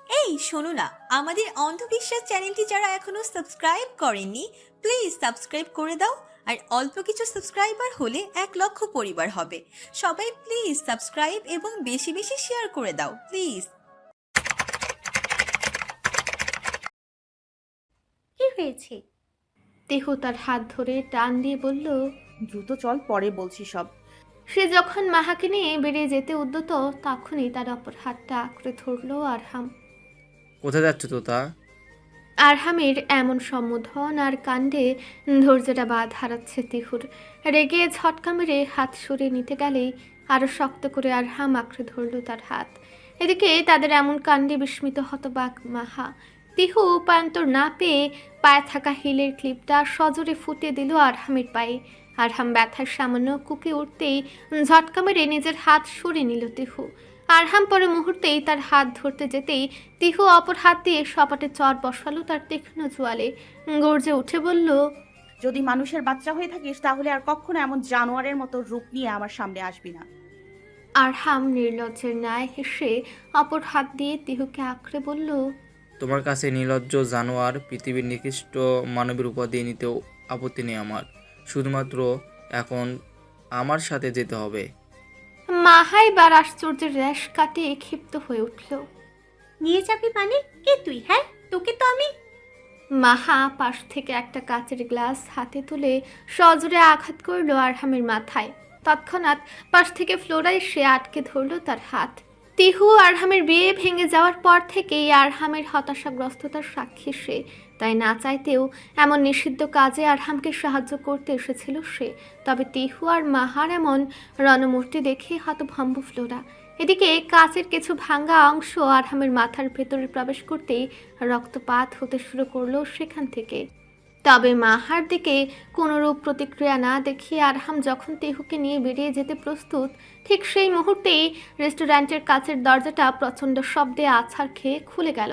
এই শোনো না, আমাদের অন্ধবিশ্বাস চ্যানেলটি যারা এখনো সাবস্ক্রাইব করেননি, প্লিজ সাবস্ক্রাইব করে দাও। আর অল্প কিছু সাবস্ক্রাইবার হলে 1 লক্ষ পরিবার হবে। সবাই প্লিজ সাবস্ক্রাইব এবং বেশি বেশি শেয়ার করে দাও প্লিজ। কি হয়েছে? দেহ তার হাত ধরে টান দিয়ে বলল। দ্রুত চল, পরে বলছি সব। সে যখন মাহাকে নিয়ে বেরিয়ে যেতে উদ্যত তখনই তার অপর হাতটা আঁকড়ে ধরল আরহাম। কোথায় যাচ্ছ তোতা? আরহামের এমন সম্বোধন আর কাণ্ডে ধৈর্যটা বাঁধ হারাচ্ছে তিহুর। রেগে ঝটকা মেরে হাত সরিয়ে নিতে গেলেই আরো শক্ত করে আরহাম আঁকড়ে ধরল তার হাত। এদিকে তাদের এমন কাণ্ডে বিস্মিত হতবাক মাহা। তিহু উপায়ন্তর না পেয়ে পায়ে থাকা হিলের ক্লিপটা সজোরে ফুটিয়ে দিল আরহামের পায়ে। আরহাম ব্যথার সামান্য কুকে উঠতেই ঝটকা মেরে নিজের হাত সরিয়ে নিল তিহু। আরহাম পরে মুহূর্তেই তার হাত ধরতে যেতেই তিহু অপর হাত দিয়ে সপাটে চর বসালো তার তীক্ষ্ণ জোয়ালে। গর্জে উঠে বলল, যদি মানুষের বাচ্চা হয়ে থাকিস তাহলে আর কখনো এমন জানোয়ারের মতো রূপ নিয়ে আমার সামনে আসবি না। আরহাম নির্লজ্জের ন্যায় হেসে অপর হাত দিয়ে তিহুকে আঁকড়ে বলল, তোমার কাছে নির্লজ্জ জানোয়ার পৃথিবীর নিকৃষ্ট মানবের উপাধি নিতেও আপত্তি নেই আমার। শুধুমাত্র এখন আমার সাথে যেতে হবে। মাহা এবার আশ্চর্যের র্যাশ কাটিয়ে ক্ষিপ্ত হয়ে উঠল। নিয়ে যাবি মানে? কে তুই? হ্যাঁ, তোকে তো আমি। মাহা পাশ থেকে একটা কাচের গ্লাস হাতে তুলে সজোরে আঘাত করলো আরহামের মাথায়। তৎক্ষণাৎ পাশ থেকে ফ্লোরা এসে আটকে ধরল তার হাত। তিহু আরহামের বিয়ে ভেঙে যাওয়ার পর থেকেই আরহামের হতাশাগ্রস্ততার সাক্ষী সে। তাই না চাইতেও এমন নিষিদ্ধ কাজে আরহামকে সাহায্য করতে এসেছিল সে। তবে তিহু আর মাহার এমন রণমূর্তি দেখে হতভম্ব ফ্লোরা। এদিকে কাচের কিছু ভাঙা অংশ আরহামের মাথার ভেতরে প্রবেশ করতেই রক্তপাত হতে শুরু করলো সেখান থেকে। তবে মাহার দিকে কোনোরূপ প্রতিক্রিয়া না দেখিয়ে আরহাম যখন তিহুকে নিয়ে বেরিয়ে যেতে প্রস্তুত, ঠিক সেই মুহূর্তেই রেস্টুরেন্টের কাচের দরজাটা প্রচণ্ড শব্দে আছাড় খেয়ে খুলে গেল।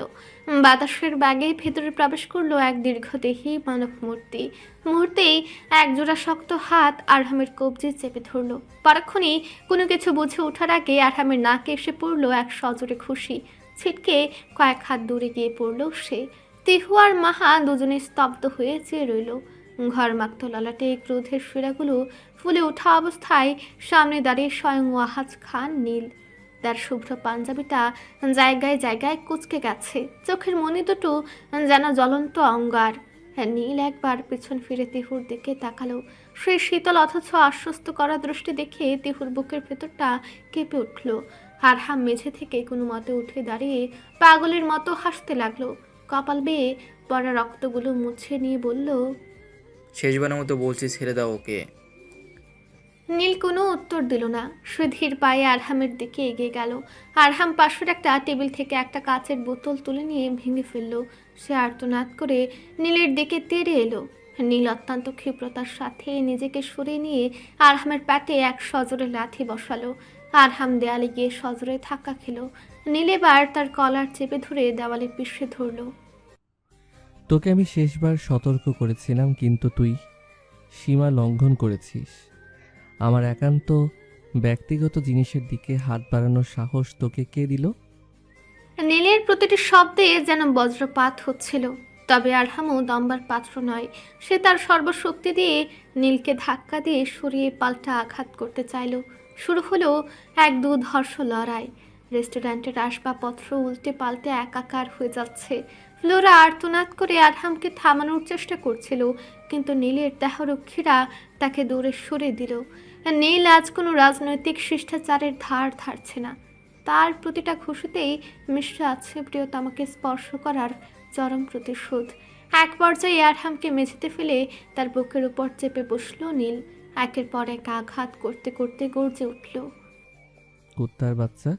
বাতাসের ব্যাগে ভেতরে প্রবেশ করলো এক দীর্ঘদেহী মানব মূর্তি। মুহূর্তেই একজোড়া শক্ত হাত আরহামের কবজি চেপে ধরল। পরক্ষণেই কোনো কিছু বুঝে ওঠার আগে আরহামের নাকে এসে পড়ল এক সজোরে খুশি। ছিটকে কয়েক হাত দূরে গিয়ে পড়ল সে। তিহু আর মাহা দুজনে স্তব্ধ হয়ে চেয়ে রইল। ঘরমাক্ত ললাটে ক্রোধের শিরাগুলো ফুলে ওঠা অবস্থায় সামনে দাঁড়িয়ে স্বয়ং ওয়াহাজ খান নীল। তার শুভ্র পাঞ্জাবিটা জায়গায় জায়গায় কুঁচকে গেছে, চোখের মনি দুটো যেন জ্বলন্ত অঙ্গার। নীল একবার পেছন ফিরে তিহুর দিকে তাকালো। সেই শীতল অথচ আশ্বস্ত করা দৃষ্টি দেখে তিহুর বুকের ভেতরটা কেঁপে উঠল। আরহাম মেঝে থেকে কোনো মতে উঠে দাঁড়িয়ে পাগলের মতো হাসতে লাগলো। কপাল বেয়ে পড়া রক্তগুলো মুছে নিয়ে বলল, শেষবারের মতো বলছি, ছেড়ে দাও ওকে। নীল কোনো উত্তর দিল না। সে ধীর পায়ে আরহামের দিকে এগিয়ে গেল। আরহাম পাশের একটা টেবিল থেকে একটা কাচের বোতল তুলে নিয়ে ভেঙে ফেলল। সে আর্তনাদ করে নীলের দিকে তেড়ে এলো। নীল অত্যন্ত ক্ষিপ্রতার সাথে নিজেকে সরিয়ে নিয়ে আরহামের পেটে এক সজোরে লাথি বসালো। আরহাম দেয়ালে গিয়ে সজোরে ধাক্কা খেলো। নীল এবার তার কলার চেপে ধরে দেওয়ালে পিষে ধরল। তোকে আমি শেষবার সতর্ক করেছিলাম, কিন্তু তুই সীমা লঙ্ঘন করেছিস। আমার একান্ত ব্যক্তিগত জিনিসের দিকে হাত বাড়ানোর সাহস তোকে কে দিল? নীলের প্রতিটি শব্দে যেন বজ্রপাত হচ্ছিল। তবে আরহামও দম্বার পাত্র নয়। সে তার সর্বশক্তি দিয়ে নীলকে ধাক্কা দিয়ে সরিয়ে পাল্টা আঘাত করতে চাইল। শুরু হলো এক দুধর্ষ লড়াই। রেস্টুরেন্টের আসবাবপত্র উল্টে পাল্টে একাকার হয়ে যাচ্ছে। ফ্লোরা আর্তনাদ করে আরহামকে থামানোর চেষ্টা করছিল, কিন্তু নীলের দেহরক্ষীরা তাকে দূরে সরে দিল। নীল আজ কোনো রাজনৈতিক শিষ্টাচারের ধার ধারছে না। তার প্রতিটা খুশিতেই মিশ্র আছে প্রিয়তমাকে স্পর্শ করার চরম প্রতিশোধ। এক পর্যায়ে আরহামকে মেঝেতে ফেলে তার বুকের উপর চেপে বসলো নীল। একের পর এক আঘাত করতে করতে গর্জে উঠল, কুত্তার বাচ্চা,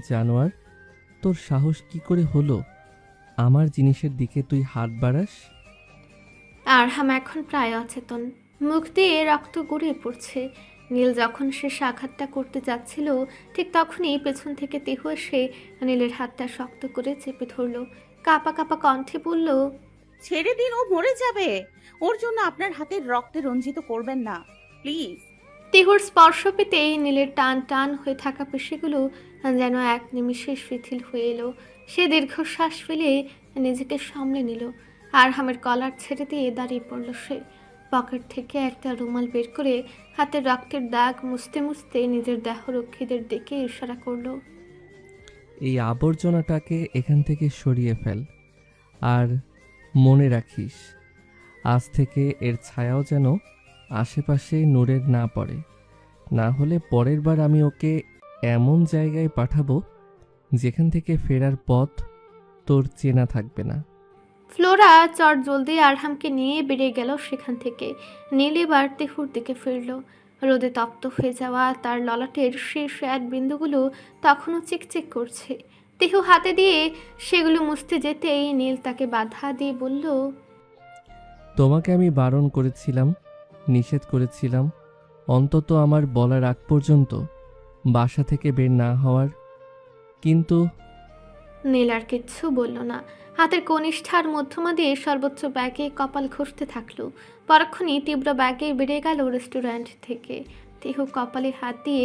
জানোয়ার, তোর সাহস কি করে হলো আমার জিনিসের দিকে তুই হাত বাড়াস? আরহাম এখন প্রায় অচেতন, মুখ দিয়ে রক্ত গড়িয়ে পড়ছে। নীল যখন শেষ আঘাতটা করতে যাচ্ছিল, ঠিক তখনই পেছন থেকে তিহু এসে নীলের হাতটা শক্ত করে চেপে ধরল। কাঁপা কাঁপা কণ্ঠে বলল, ছেড়ে দিন, ও মরে যাবে। ওর জন্য আপনার হাতের রক্তে রঞ্জিত করবেন না প্লিজ। তিহুর স্পর্শ পেতেই নীলের টান টান হয়ে থাকা পেশিগুলো যেন এক নিমিষে শিথিল হয়ে এলো। সে দীর্ঘশ্বাস ফেলে নিজেকে সামলে নিল। আরহামের কলার ছেড়ে দিয়ে দাঁড়িয়ে পড়ল সে। পকেট থেকে একটা রুমাল বের করে হাতের রক্তের দাগ মুছতে মুছতে নিজের দেহরক্ষীদের দিকে ইশারা করলো। এই আবর্জনাটাকে এখান থেকে সরিয়ে ফেল। আর মনে রাখিস, আজ থেকে এর ছায়াও যেন আশেপাশে নূরের না পড়ে, না হলে পরের বার আমি ওকে এমন জায়গায় পাঠাবো যেখান থেকে ফেরার পথ তোর চেনা থাকবে না। ফ্লোরা চট জলদি আরহামকে নিয়ে বেরিয়ে গেল সেখান থেকে। নীল এবার তিহুর দিকে ফিরল। রোদে তপ্ত হয়ে যাওয়া তার ললাটের শেষ এক বিন্দুগুলো তখনও চিকচিক করছে। তিহু হাতে দিয়ে সেগুলো মুছতে যেতেই নীল তাকে বাধা দিয়ে বলল, তোমাকে আমি বারণ করেছিলাম, নিষেধ করেছিলাম অন্তত আমার বলার আগ পর্যন্ত বাসা থেকে বের না হওয়ার, কিন্তু নীল আর কিচ্ছু বলল না। হাতের কনিষ্ঠার মধ্যমা দিয়ে সর্বোচ্চ ব্যাগে কপাল ঘষতে থাকলো। পরক্ষণই তীব্র ব্যাগে বেরিয়ে গেল রেস্টুরেন্ট থেকে। তিহু কপালে হাত দিয়ে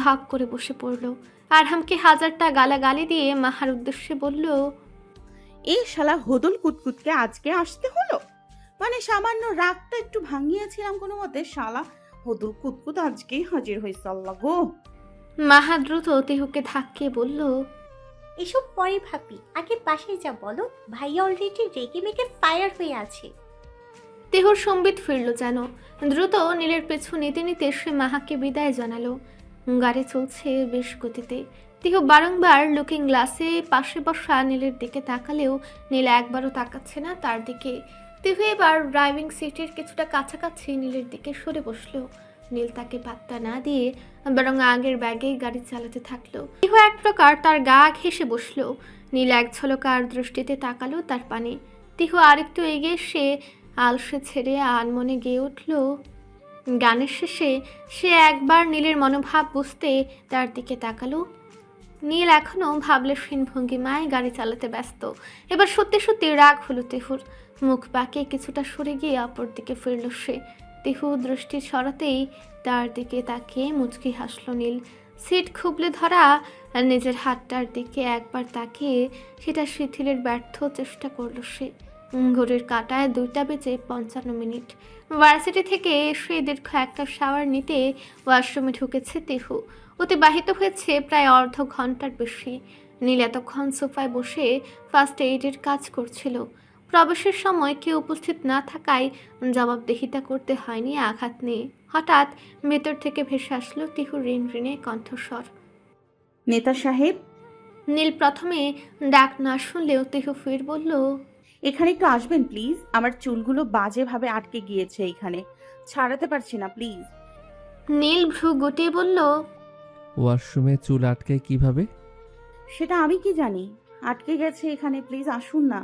ধপ করে বসে পড়ল। আরহামকে হাজারটা গালাগালি দিয়ে মাহার উদ্দেশ্যে বলল, এই শালা হদল কুতকুতকে আজকে আসতে হলো? মানে সামান্য রাগটা একটু ভাঙিয়েছিলাম কোনো মতে, শালা হদল কুতকুত আজকেই হাজির হয়েছে। আল্লাহ গো। মাহা দ্রুত তিহুকে ধাক্কিয়ে বলল, এসব পরে ভাবি, আগে বাসায় যা বলো। ভাইয়া অলরেডি রেগে মেগে ফায়ার হয়ে আছে। তিহুর সম্বিত ফিরল যেন। দ্রুত নীলের পেছু নিতে নিতে সে মাহাকে বিদায় জানালো। গাড়ি চলছে বেশ গতিতে। তিহু বারংবার লুকিং গ্লাসে পাশে বসা নীলের দিকে তাকালেও নীল একবারও তাকাচ্ছে না তার দিকে। তিহু এবার ড্রাইভিং সিটের কিছুটা কাছাকাছি নীলের দিকে সরে বসলো। নীল তাকে পাত্তা না দিয়ে বরং আগের ব্যাগেই গাড়ি চালাতে থাকলো। তিহু এক প্রকার তার গা ঘেঁষে বসলো। নীল এক ঝলকার দৃষ্টিতে তাকালো তার পানে। তিহু আরেকটু এগিয়ে সে আলসে ছেড়ে আনমনে গেয়ে উঠল। গানের শেষে সে একবার নীলের মনোভাব বুঝতে তার দিকে তাকালো। নীল এখনও ভাবলেশহীন ভঙ্গিমায় গাড়ি চালাতে ব্যস্ত। এবার সত্যি সত্যি রাগ হলো তিহুর। মুখ বাঁকিয়ে কিছুটা সরে গিয়ে অপর দিকে ফিরল সে। তিহু দৃষ্টি সরাতেই তার দিকে তাকিয়ে মুচকি হাসল নীল। সিট খুবলে ধরা নিজের হাতটার দিকে একবার তাকিয়ে সেটা শিথিলের ব্যর্থ চেষ্টা করল সে। ঘড়ির কাঁটায় 2:55। ভার্সিটি থেকে এসে দীর্ঘ একটা শাওয়ার নিতে ওয়াশরুমে ঢুকেছে তিহু। অতিবাহিত হয়েছে প্রায় অর্ধ ঘন্টার বেশি। নীল এতক্ষণ সোফায় বসে ফার্স্ট এইডের কাজ করছিল। প্রবেশের সময় কেউ উপস্থিত না থাকায় জবাবদিহিতা করতে হয়নি আঘাত নিয়ে। হঠাৎ ভেতর থেকে ভেসে আসলো তিহুর ঋণঋণে কণ্ঠস্বর। নেতা সাহেব। নীল প্রথমে ডাক না শুনলেও তিহু ফির বলল, এখানে একটু আসবেন প্লিজ। আমার চুলগুলো বাজেভাবে আটকে গিয়েছে, এখানে ছাড়াতে পারছি না প্লিজ। নীল ভ্রু গুটিয়ে বলল, ওয়াশরুমে চুল আটকায় কিভাবে? সেটা আমি কি জানি, আটকে গেছে এখানে, প্লিজ আসুন না।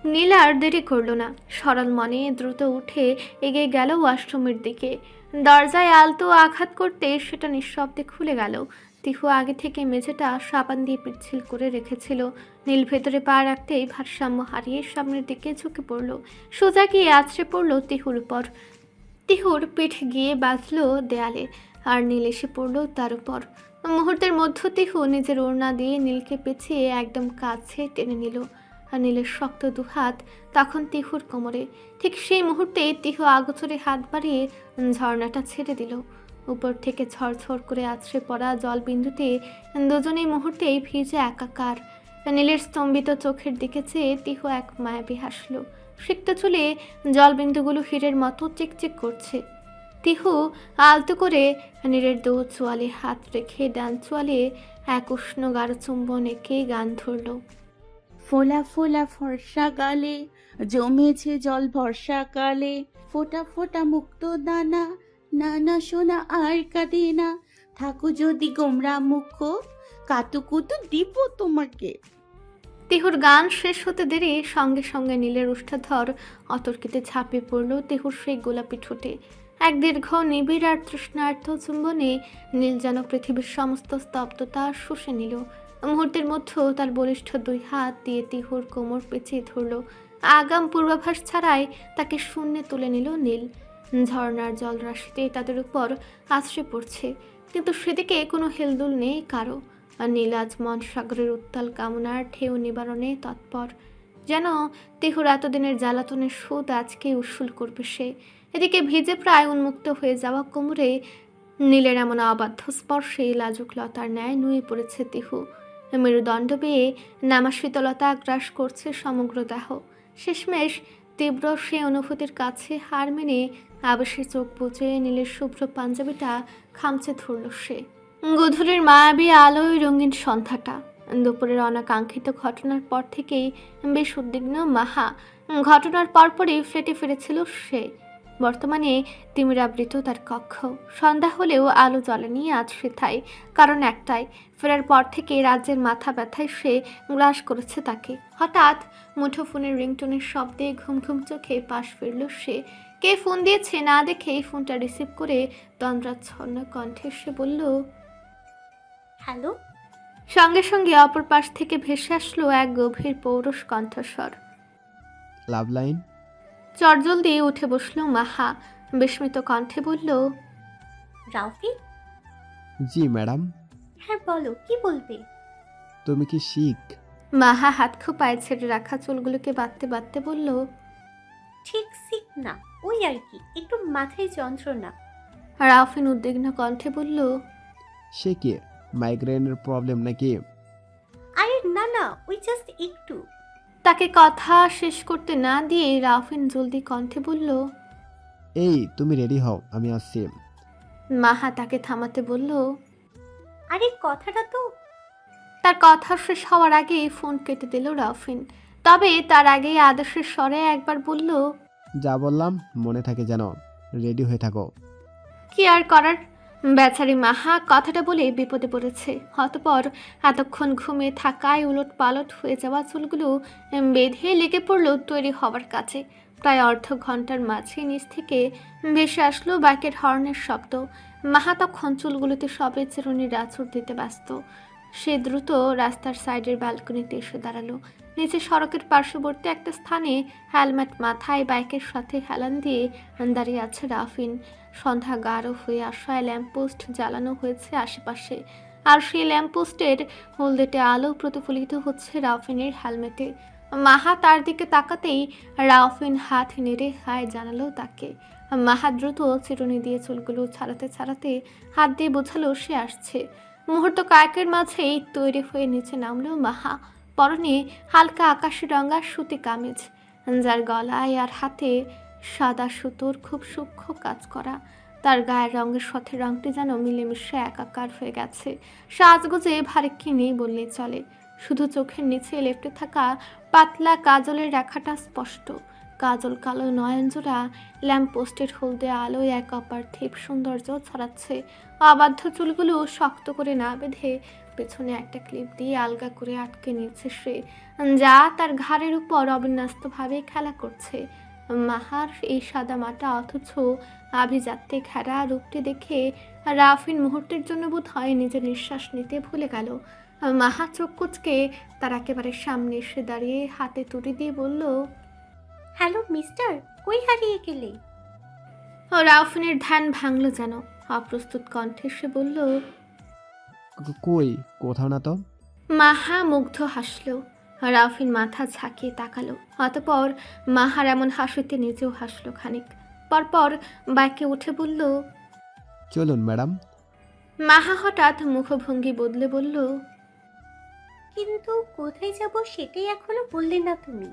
নীল আর দেরি করল না। সরল মনে দ্রুত উঠে এগিয়ে গেল ওয়াশরুমের দিকে। দরজায় আলতো আঘাত করতে সেটা নিঃশব্দে খুলে গেল। তিহু আগে থেকে মেঝেটা সাবান দিয়ে পিচ্ছিল করে রেখেছিল। নীল ভেতরে পা রাখতেই ভারসাম্য হারিয়ে সামনের দিকে ঝুঁকে পড়ল। সোজা গিয়ে আছড়ে পড়ল তিহুর উপর। তিহুর পিঠ গিয়ে বাঁধল দেয়ালে, আর নীল এসে পড়ল তার উপর। মুহূর্তের মধ্য তিহু নিজের ওড়না দিয়ে নীলকে পেঁচিয়ে একদম কাছে টেনে নিল। আর নীলের শক্ত দুহাত তখন তিহুর কোমরে। ঠিক সেই মুহূর্তে তিহু আগোচরে হাত বাড়িয়ে ঝর্ণাটা ছেড়ে দিল। উপর থেকে ঝরঝর করে আছড়ে পড়া জলবিন্দুতে দুজনেই মুহূর্তেই ভিজে একাকার। নীলের স্তম্ভিত চোখের দিকে চেয়ে তিহু এক মায়াবী হাসল। সিক্ত চুলে জলবিন্দুগুলো হীরের মতো চিকচিক করছে। তিহু আলতো করে নীলের দু চোয়ালে হাত রেখে ডান চোয়ালে এক উষ্ণ গাঢ় চুম্বন এঁকে গান ধরল। ফোলা ফোলা ফর্সা গালে জমেছে জল বর্ষাকালে, ফোটা ফোটা মুক্ত দানা, নানা সোনা আর কাঁদে না, থাকো যদি গোমরা মুখ, কাতুকুতু দিব তোমাকে। তিহুর গান শেষ হতে দেরি সঙ্গে সঙ্গে নীলের উষ্ঠাধর অতর্কিতে ঝাঁপিয়ে পড়ল তিহুর সেই গোলাপি ঠোঁটে। এক দীর্ঘ নিবিড় আর তৃষ্ণার্থ চুম্বনে নীল যেন পৃথিবীর সমস্ত স্তব্ধতা শুষে নিল। মুহূর্তের মধ্যে তার বলিষ্ঠ দুই হাত দিয়ে তিহুর কোমর পেঁচিয়ে ধরল। আগাম পূর্বাভাস ছাড়াই তাকে শূন্যে তুলে নিল নীল। ঝর্ণার জলরাশিতে তাদের উপর আছড়ে পড়ছে, কিন্তু সেদিকে কোনো হেলদুল নেই কারো। আর নীলাজ মন সাগরের উত্তাল কামনার ঢেউ নিবারণে তৎপর। যেন তিহুর এতদিনের জ্বালাতনের সুদ আজকে উসুল করবে সে। এদিকে ভিজে প্রায় উন্মুক্ত হয়ে যাওয়া কোমরে নীলের এমন অবাধ্য স্পর্শে লাজুক লতার ন্যায় নুয়ে পড়েছে তিহু। মেরুদণ্ড বেয়ে নামা শীতলতা গ্রাস করছে সমগ্র দেহ। শেষমেশ তীব্র সে অনুভূতির কাছে হার মেনে আবেশে চোখ বুজে নীলের শুভ্র পাঞ্জাবিটা খামচে ধরল সে। গধূলির মায়াবী আলোয় রঙিন সন্ধ্যাটা। দুপুরের অনাকাঙ্ক্ষিত ঘটনার পর থেকেই বেশ উদ্বিগ্ন মাহা। ঘটনার পরপরই ফ্ল্যাটে ফিরেছিল সে। বর্তমানে তিমিরাবৃত তার কক্ষ। সন্ধ্যা হলেও আলো জ্বলেনি আজ সেথায়। কারণ একটাই, ফেরার পর থেকে রাজ্যের মাথা ব্যথায় সে গ্রাস করেছে তাকে। হঠাৎ মুঠোফোনের রিংটোনের শব্দে ঘুম ঘুম চোখে পাশ ফিরল সে। কে ফোন দিয়েছে না দেখেই ফোনটা রিসিভ করে তন্দ্রাচ্ছন্ন কণ্ঠে সে বলল, হ্যালো। সঙ্গে সঙ্গে অপর পাশ থেকে ভেসে আসলো এক গভীর পৌরুষ কণ্ঠস্বর। লাভ লাইন। চটজল দিয়ে উঠে বসলো মাহা। বিস্মিত কণ্ঠে বলল, রাফি? জি ম্যাডাম। হ্যাঁ বলো, কি বলবে? তুমি কি শিখ? মাহা হাত খোপায় ছেড়ে রাখা চুলগুলোকে বাঁধতে বাঁধতে বলল, ঠিক সিক না, ওই আর কি, একটু মাথায় যন্ত্রণা। রাফিন উদ্বিগ্ন কণ্ঠে বলল, সে কি মাইগ্রেনের প্রবলেম নাকি? আরে না না, ওই জাস্ট একটু। তাকে কথা শেষ করতে না দিয়ে রাফিন জলদি কণ্ঠে বলল, এই তুমি রেডি হও, আমি আসছি। মাহা তাকে থামাতে বলল। আরে কথাটা তো। তার কথা শেষ হওয়ার আগেই ফোন কেটে দিল রাফিন। তবে তার আগেই আদেশের স্বরে একবার বলল, যা বললাম মনে থাকে যেন, রেডি হয়ে থাকো। কি আর করার, বেচারি মাহা কথাটা বলে বিপদে পড়েছে। অতঃপর এতক্ষণ ঘুমিয়ে থাকায় উলট পালট হয়ে যাওয়া চুলগুলো বেঁধে লেগে পড়লো তৈরি হওয়ার কাছে। প্রায় অর্ধ ঘন্টার মাঝে নিচ থেকে ভেসে আসলো বাইকের হর্নের শব্দ। মাহা তখন চুলগুলোতে সবে চিরুনির আঁচড় দিতে ব্যস্ত। সে দ্রুত রাস্তার সাইডের ব্যালকনিতে এসে দাঁড়ালো। নিচে সড়কের পার্শ্ববর্তী একটা স্থানে হেলমেট মাথায় বাইকের সাথে হেলান দিয়ে দাঁড়িয়ে আছে রাফিন। সন্ধ্যা গাঢ় হয়ে আসায় ল্যাম্পপোস্ট জ্বালানো হয়েছে আশেপাশে, আর সেই ল্যাম্পপোস্টের হলদেটে আলো প্রতিফলিত হচ্ছে রাফিনের হেলমেটে। মাহা তার দিকে তাকাতেই রাফিন হাত নেড়ে হায় জানালো তাকে। মাহা দ্রুত চিরুনি দিয়ে চুলগুলো ছাড়াতে ছাড়াতে হাত দিয়ে বোঝালো সে আসছে। মুহূর্ত কয়েকের মাঝেই তৈরি হয়ে নিচে নামলো মাহা। পরনে হালকা আকাশি রঙা সুতি কামিজ, যার গলায় আর হাতে সাদা সুতোর খুব সূক্ষ্ম কাজ করা। তার গায়ের রঙের সাথে রঙটি যেন মিলেমিশে একাকার হয়ে গেছে। সাজগোজে ভারিক্কি নেই বললেই চলে। শুধু চোখের নিচে লেপ্টে থাকা পাতলা কাজলের রেখাটা স্পষ্ট। কাজল কালো নয়নজোড়া ল্যাম্পপোস্টের হলদে আলোয় এক অপার্থিব সৌন্দর্য ছড়াচ্ছে। অবাধ্য চুলগুলো শক্ত করে না বেঁধে পেছনে একটা ক্লিপ দিয়ে আলগা করে আটকে নিয়েছে সে, যা তার ঘাড়ের উপর অবিন্যস্তভাবে খেলা করছে। মাহার এই সাদা মাটা অথচ আভিজাত্যে ঘেরা রূপটি দেখে রাফিন মুহূর্তের জন্য বোধ হয় নিজের নিঃশ্বাস নিতে ভুলে গেল। মাহা চোখ কুচকে তার একেবারে সামনে এসে দাঁড়িয়ে হাতে তুড়ি দিয়ে বলল, হ্যালো মিস্টার, কই হারিয়ে গেলে? রাফিনের ধ্যান ভাঙল যেন। অপ্রস্তুত কণ্ঠে সে বলল, কই, কোথাও না তো। মাহা মুগ্ধ হাসল। রাফিন মাথা ঝাঁকিয়ে তাকালো। অতঃপর মাহার এমন হাসিতে নিজেও হাসলো খানিক। পরপর বাইকে উঠে বলল, চলুন ম্যাডাম। মাহা হঠাৎ মুখভঙ্গি বদলে বলল, কিন্তু কোথায় যাব সেটাই এখনো বললে না তুমি।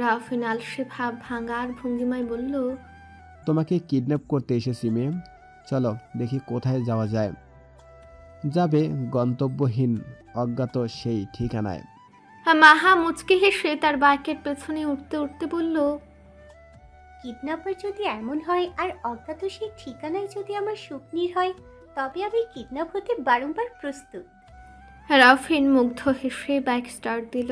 রাফিন আলসে ভাব ভাঙার ভঙ্গিমায় বলল, তোমাকে কিডন্যাপ করতে এসেছি মেয়ে, চলো দেখি কোথায় যাওয়া যায়। যাবে গন্তব্যহীন অজ্ঞাত সেই ঠিকানায়। মাহা মুচকি হেসে তার বাইকের পেছনে উঠতে উঠতে বলল, কিডন্যাপার যদি এমন হয় আর অজ্ঞাত সেই ঠিকানায় যদি আমার স্বপ্নির হয়, তবে আমি কিডন্যাপ হতে বারংবার প্রস্তুত। রাফিন মুগ্ধ হেসে বাইক স্টার্ট দিল।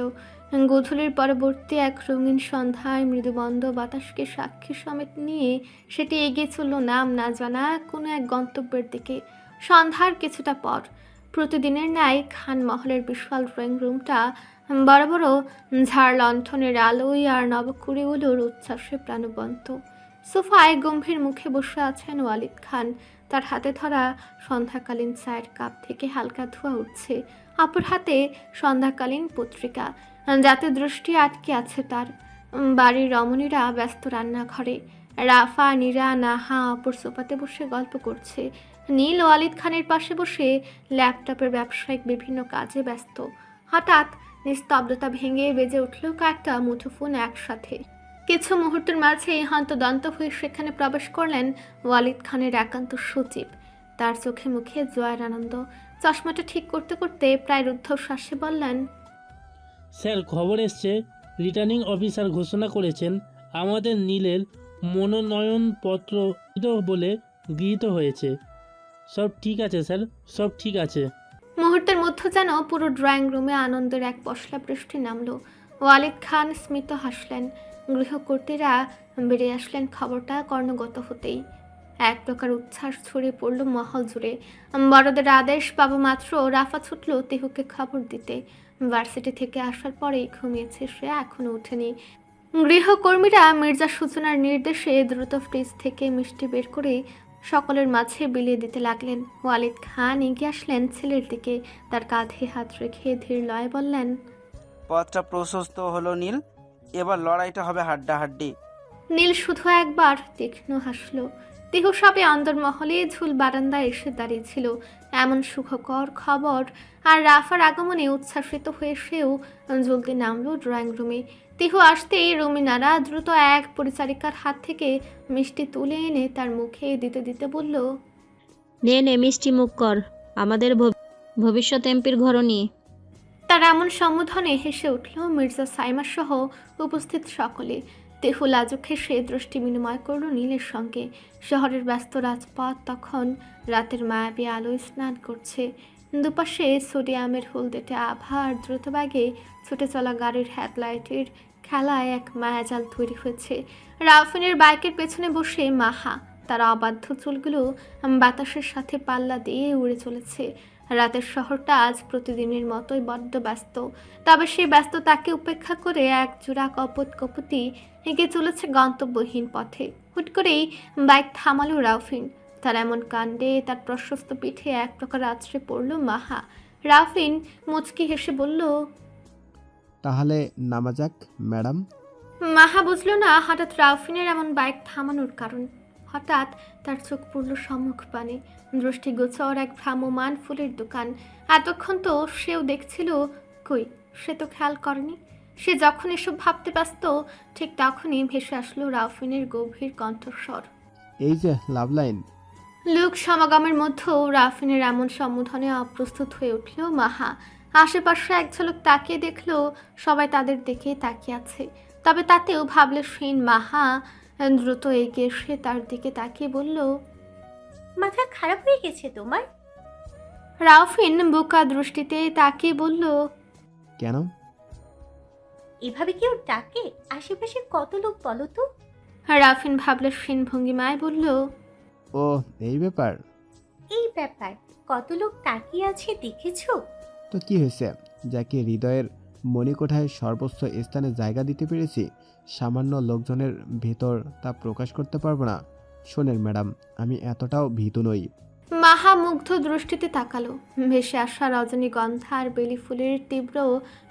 গোধূলির পরবর্তী এক রঙিন সন্ধ্যায় মৃদুবন্ধ বাতাসকে সাক্ষী সমেত নিয়ে সেটি এগিয়ে চলল নাম না জানা কোনো এক গন্তব্যের দিকে। সন্ধ্যার কিছুটা পর প্রতিদিনের ন্যায় খানমহলের বিশাল ড্রয়িং রুমটা বড় বড় ঝাড় লণ্ঠনের আলোয় আর নবকুড়িগুলোর উচ্ছ্বাসে প্রাণবন্ত। সোফায় গম্ভীর মুখে বসে আছেন ওয়ালিদ খান। তার হাতে ধরা সন্ধ্যাকালীন চায়ের কাপ থেকে হালকা ধোঁয়া উঠছে, অপর হাতে সন্ধ্যাকালীন পত্রিকা, যাতে দৃষ্টি আটকে আছে তার। বাড়ির রমণীরা ব্যস্ত রান্নাঘরে। রাফা, নীরা, নাহা অপর সোফাতে বসে গল্প করছে। নীল ওয়ালিদ খানের পাশে বসে ল্যাপটপের ব্যবসায়িক বিভিন্ন কাজে ব্যস্ত। হঠাৎ নিস্তব্ধতা ভেঙে বেজে উঠল কয়েকটা মুঠোফোন একসাথে। কিছু মুহূর্তের মাঝে হন্তদন্ত হয়ে সেখানে প্রবেশ করলেন ওয়ালিদ খানের একান্ত সচিব। তার চোখে মুখে জয়ের আনন্দ। চশমাটা ঠিক করতে করতে প্রায় রুদ্ধশ্বাসে বললেন, স্যার, খবর এসছে রিটার্নিং অফিসার ঘোষণা করেছেন আমাদের নীলের মনোনয়নপত্র বলে গৃহীত হয়েছে। সব ঠিক আছে স্যার, সব ঠিক আছে। মুহূর্তের মধ্যে যেন পুরো ড্রয়িং রুমে আনন্দের এক পশলা বৃষ্টি নামলো। ওয়ালিদ খান স্মিত হাসলেন। গৃহকর্তীরা বেরিয়ে আসলেন খবরটা কর্ণগত হতেই। এক প্রকার উচ্ছ্বাস ছড়িয়ে পড়ল মহল জুড়ে। বড়দের আদেশ পাওয়া মাত্র রাফা ছুটল তিহুকে খবর দিতে। ভার্সিটি থেকে আসার পরেই ঘুমিয়েছে সে, এখনো ওঠেনি। গৃহকর্মীরা মির্জা সূচনার নির্দেশে দ্রুত ফ্রিজ থেকে মিষ্টি বের করে সকলের মাঝে বিলিয়ে দিতে লাগলেন। ওয়ালিদ খান এগিয়ে আসলেন ছেলের দিকে, তার কাঁধে হাত রেখে ধীর লয়ে বললেন, পথটা প্রশস্ত হলো নীল, এবার লড়াইটা হবে হাড্ডাহাড্ডি। নীল শুধু একবার তীক্ষ্ণ হাসল। দেহ সবে অন্দরমহলে ঝুল বারান্দায় এসে দাঁড়িয়েছিল। এমন সুখকর খবর আর রাফার আগমনে উচ্ছ্বাসিত হয়ে সেও জলদি নামলো ড্রয়িং রুমে। তিহু আসতেই রুমিনারা দ্রুত এক পরিচারিকার হাত থেকে মিষ্টি তুলে এনে তার মুখে দিতে দিতে বলল, নে নে মিষ্টি মুখ কর, আমাদের ভবিষ্যৎ এমপির ঘরণী। তার এমন সম্বোধনে হেসে উঠল মির্জা সাইমা সহ উপস্থিত সকলে। তেহু লাজুক হেসে দৃষ্টি বিনিময় করল নীলের সঙ্গে। শহরের ব্যস্ত রাজপথ তখন রাতের মায়াবী আলোয় স্নান করছে। দুপাশে সোডিয়ামের হলদেটে আভা আর দ্রুতবেগে ছুটে চলা গাড়ির হেডলাইটের খেলায় এক মায়াজাল তৈরি হয়েছে। রাউফিনের বাইকের পেছনে বসে মাহা, তার অবাধ্য চুলগুলো বাতাসের সাথে পাল্লা দিয়ে উড়ে চলেছে। রাতের শহরটা আজ প্রতিদিনের মতোই বড্ড ব্যস্ত, তবে সেই ব্যস্ততাকে উপেক্ষা করে এক জোড়া কপতি এগিয়ে চলেছে গন্তব্যহীন পথে। হুট করেই বাইক থামালো রাউফিন। তার এমন কাণ্ডে তার প্রশস্ত পিঠে এক প্রকার আছড়ে পড়ল মাহা। রাউফিন মুচকি হেসে বলল, তাহলে নামা যাক ম্যাডাম। মাহা বুঝল না হঠাৎ রাউফিনের এমন বাইক থামানোর কারণ। হঠাৎ তার চোখ পড়ল সম্মুখপানে। দৃষ্টিগোচর এক ভ্রাম্যমান ফুলের দোকান। এতক্ষণ তো সেও দেখছিল, কই সে তো খেয়াল করেনি। সে যখন এসব ভাবতে ব্যস্ত, ঠিক তখনই ভেসে আসলো রাউফিনের গভীর কণ্ঠস্বর। এই যে লাভ লাইন। লোক সমাগমের মধ্যেও রাউফিনের এমন সম্বোধনে অপ্রস্তুত হয়ে উঠল মাহা। আশেপাশে এক ঝলক তাকিয়ে দেখলো সবাই তাদের দিকে তাকিয়ে আছে, তবে তাতেও ভাবলেশহীন মাহা দ্রুত এগিয়ে এসে তার দিকে তাকিয়ে বলল, মাথা খারাপ হয়ে গেছে তোমার? রাউফিন বোকা দৃষ্টিতে তাকিয়ে বলল, কেন? এভাবে কেউ ডাকে? আশেপাশে কত লোক বলো তো? রাউফিন ভাবলেশহীন ভঙ্গিমায় বলল, ও এই ব্যাপার। এই ব্যাপার, কত লোক তাকিয়ে আছে দেখেছো? তো কি হয়েছে, যাকে হৃদয়ের মণিকোঠায় সর্বোচ্চ স্থানে জায়গা দিতে পেরেছি, সামান্য লোকজনের ভেতর তা প্রকাশ করতে পারবো না? শোনেন ম্যাডাম, আমি এতটাও ভীতু নই। মাহা মুগ্ধ দৃষ্টিতে তাকালো। ভেসে আসা রজনীগন্ধা আর বেলি ফুলের তীব্র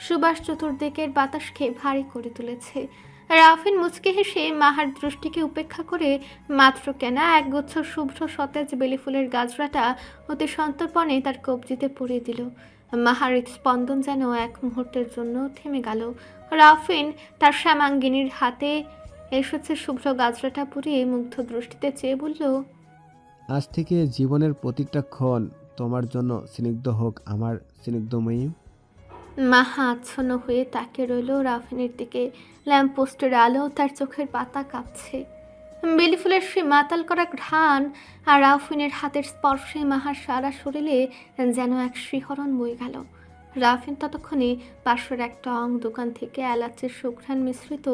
সুবাস চতুর্দিকের বাতাসকে ভারী করে তুলেছে। রাউফিন মুচকি হেসে মাহার দৃষ্টিকে উপেক্ষা করে মাত্র কেনা একগুচ্ছ শুভ্র সতেজ বেলি ফুলের গাজরাটা অতি সন্তর্পণে তার কবজিতে পরিয়ে দিল। মাহার হৃদস্পন্দন যেন এক মুহূর্তের জন্য থেমে গেল। রাউফিন তার শ্যামাঙ্গিনীর হাতে এসেছে শুভ্র গাজরাটা পুড়িয়ে মুগ্ধ দৃষ্টিতে চেয়ে বলল, আজ থেকে জীবনের প্রতিটা ক্ষণ তোমার জন্য স্নিগ্ধ হোক আমার স্নিগ্ধময়ী। মাহা আচ্ছন্ন হয়ে তাকিয়ে রইল রাউফিনের দিকে। ল্যাম্পপোস্টের আলো তার চোখের পাতা কাঁপছে। বেলি ফুলের সে মাতাল করা ঘ্রাণ আর রাউফিনের হাতের স্পর্শে মাহার সারা শরীরে যেন এক শিহরণ বয়ে গেল। রাউফিন ততক্ষণে পাশের একটা দোকান থেকে এলাচের সুঘ্রাণ মিশ্রিত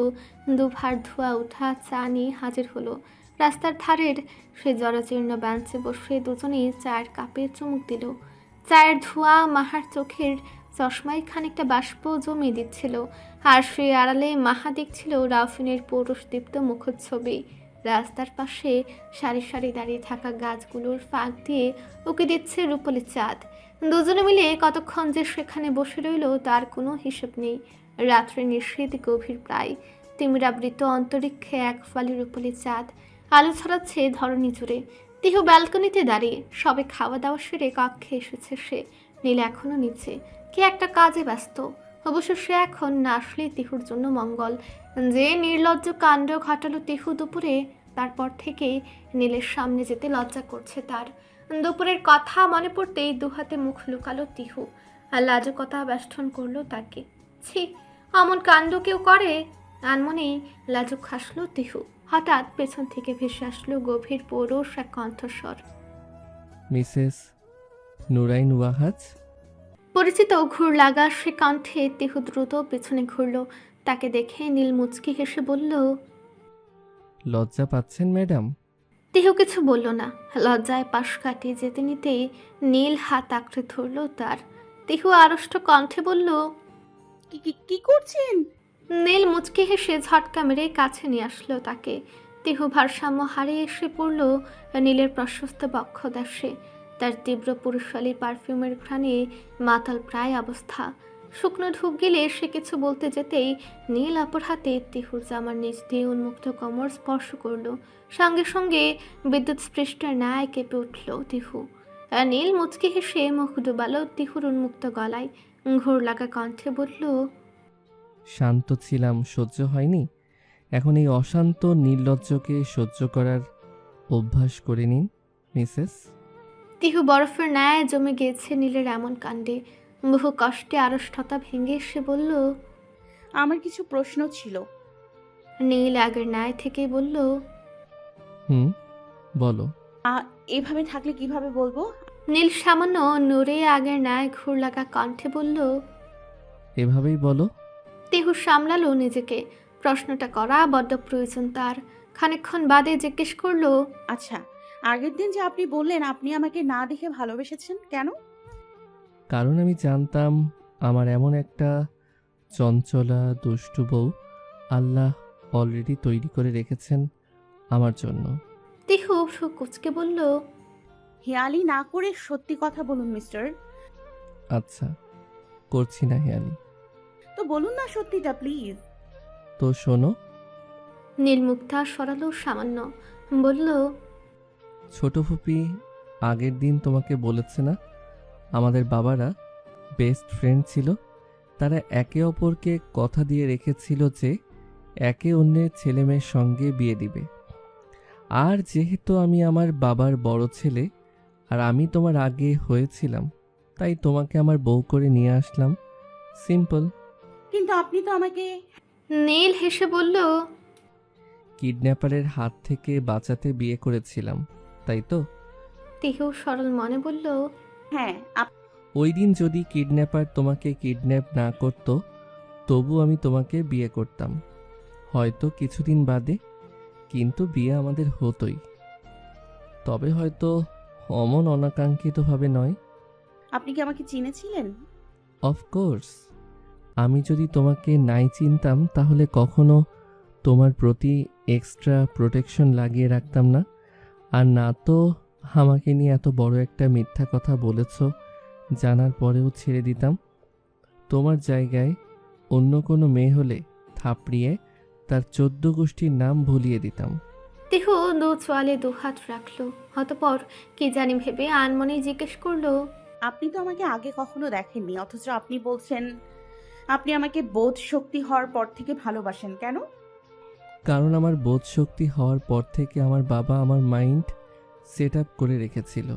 দুভার ধোয়া ওঠা চা নিয়ে হাজির হলো। রাস্তার ধারের সে জরাজীর্ণ বেঞ্চে বসে দুজনেই চায়ের কাপে চুমুক দিল। চায়ের ধোঁয়া মাহার চোখের চশমায় খানিকটা বাষ্প জমিয়ে দিচ্ছিল, আর সে আড়ালে মাহা দেখছিল রাউফিনের পৌরুষদীপ্ত মুখচ্ছবি। রাস্তার পাশে সারি সারি দাঁড়িয়ে থাকা গাছগুলোর ফাঁক দিয়ে উকি দিচ্ছে রূপলি চাঁদ। দুজনে মিলে কতক্ষণ যে সেখানে বসে রইল তার কোনো হিসেব নেই। রাত্রে নিষেধ গভীর, প্রায় তিমিরাবৃত অন্তরিক্ষে এক ফালি রূপলি চাঁদ আলো ছড়াচ্ছে ধরণী জুড়ে। তিহু ব্যালকনিতে দাঁড়িয়ে, সবে খাওয়া দাওয়া সেরে কক্ষে এসেছে সে। নীল এখনো নিচে, কে একটা কাজে ব্যস্ত। অবশ্য সে এখন না আসলে তিহুর জন্য মঙ্গল। যে নির্লজ্জ কাণ্ড ঘটালো তিহু দুপুরে, তারপর থেকেই নীলের সামনে যেতে লজ্জা করছে তার। দুপুরের কথা মনে পড়তেই দুহাতে মুখ লুকালো তিহু, আর লাজুকতা বেষ্টন করলো তাকে। ছি, অমন কাণ্ড কেউ করে? আনমনেই লাজুক হাসলো তিহু। হঠাৎ পেছন থেকে ভেসে আসলো গভীর পৌরষ এক কণ্ঠস্বর। মিসেস নুরাইন ওয়াহাজ। পরিচিত ঘুর লাগা সে কণ্ঠে তিহু দ্রুত পেছনে ঘুরল। তাকে দেখে নীল মুচকি হেসে বলল, লজ্জা পাচ্ছেন ম্যাডাম? তিহু কিছু বলল না। লজ্জায় পাশ কাটিয়ে যেতে নিতেই নীল হাত আঁকড়ে ধরল তার। তিহু আড়ষ্ট কণ্ঠে বলল, কি করছেন? নীল মুচকি হেসে ঝটকা মেরে কাছে নিয়ে আসলো তাকে। তিহু ভারসাম্য হারিয়ে এসে পড়ল নীলের প্রশস্ত বক্ষদেশে। তার তীব্র পুরুষালী পারফিউমের ঘ্রাণে মাতাল প্রায় অবস্থা। শুকনো ঢুক গেলে সে কিছু বলতে যেতেই নীল অপর হাতে তিহুর জামার নিচ দিয়ে উন্মুক্ত কোমর স্পর্শ করলো। সঙ্গে সঙ্গে বিদ্যুৎ স্পৃষ্টের ন্যায় কেঁপে উঠল তিহু। নীল মুচকি হেসে মুখ ডুবালো তিহুর উন্মুক্ত গলায়। ঘোর লাগা কণ্ঠে বলল, শান্ত ছিলাম, সহ্য হয়নি। এখন এই অশান্ত নির্লজ্জকে সহ্য করার অভ্যাস করে নিন মিসেস। তিহু বরফের ন্যায় জমে গিয়েছে নীলের এমন কাণ্ডে। বহু কষ্টে আড়ষ্টতা ভেঙে এসে বলল, আমার কিছু প্রশ্ন ছিল। নীল আগের ন্যায় থেকেই বলল, বলো। এভাবে থাকলে কিভাবে বলবো? নীল সামান্য নড়ে আগের ন্যায় ঘুর লাগা কণ্ঠে বলল, এভাবেই বলো। তিহু সামলালো নিজেকে। প্রশ্নটা করা বড্ড প্রয়োজন তার। খানিকক্ষণ বাদে জিজ্ঞেস করলো, আচ্ছা, আগের দিন যে আপনি বললেন আপনি আমাকে না দেখে ভালোবেসেছেন, কেন? কারণ আমি জানতাম আমার এমন একটা চঞ্চলা দুষ্টু বউ আল্লাহ অলরেডি তৈরি করে রেখেছেন আমার জন্য। তিহু ভ্রু কুঁচকে বলল, হেয়ালি না করে সত্যি কথা বলুন মিস্টার। আচ্ছা, করছি না হেয়ালি। তো বলুন না সত্যিটা প্লিজ। তো শোনো। নীল মুক্তা সরালো সামান্য, বলল, ছোট ফুপি আগের দিন তোমাকে বলেছে না আমাদের বাবারা বেস্ট ফ্রেন্ড ছিল। তারা একে অপরকে কথা দিয়ে রেখেছিল যে একে অন্যের ছেলে মেয়ের সঙ্গে বিয়ে দিবে। আর যেহেতু আমি আমার বাবার বড় ছেলে আর আমি তোমার আগে হয়েছিলাম, তাই তোমাকে আমার বউ করে নিয়ে আসলাম। সিম্পল। কিন্তু আপনি তো আমাকে... নীল হেসে বলল, কিডন্যাপারের হাত থেকে বাঁচাতে বিয়ে করেছিলাম, তাই তো? তিহু সরল মনে বলল, হ্যাঁ। ওই দিন যদি কিডন্যাপার তোমাকে কিডন্যাপ না করতো তবু আমি তোমাকে বিয়ে করতাম, হয়তো কিছুদিন বাদে, কিন্তু বিয়ে আমাদের হতোই। তবে হয়তো অমন অনাকাঙ্ক্ষিতভাবে নয়। আপনি কি আমাকে চিনেছিলেন? অফকোর্স। আমি যদি তোমাকে নাই চিনতাম তাহলে কখনো তোমার প্রতি এক্সট্রা প্রোটেকশন লাগিয়ে রাখতাম না। আর না তো আমাকে নিয়ে এত বড় একটা মিথ্যা কথা বলেছ জানার পরেও ছেড়ে দিতাম। তোমার জায়গায় অন্য কোনো মেয়ে হলে থাপড়িয়ে তার 14 গোষ্ঠীর নাম ভুলিয়ে দিতাম। তিহু দু চোয়ালে দুহাত রাখলো। অতঃপর কি জানি ভেবে আনমনে জিজ্ঞেস করলো, আপনি তো আমাকে আগে কখনো দেখেননি, অথচ আপনি বলছেন আপনি আমাকে বোধ শক্তি হওয়ার পর থেকে ভালোবাসেন, কেন? কারণ আমার বোধ শক্তি হওয়ার পর থেকে আমার বাবা আমার মাইন্ড সেট আপ করে রেখেছিল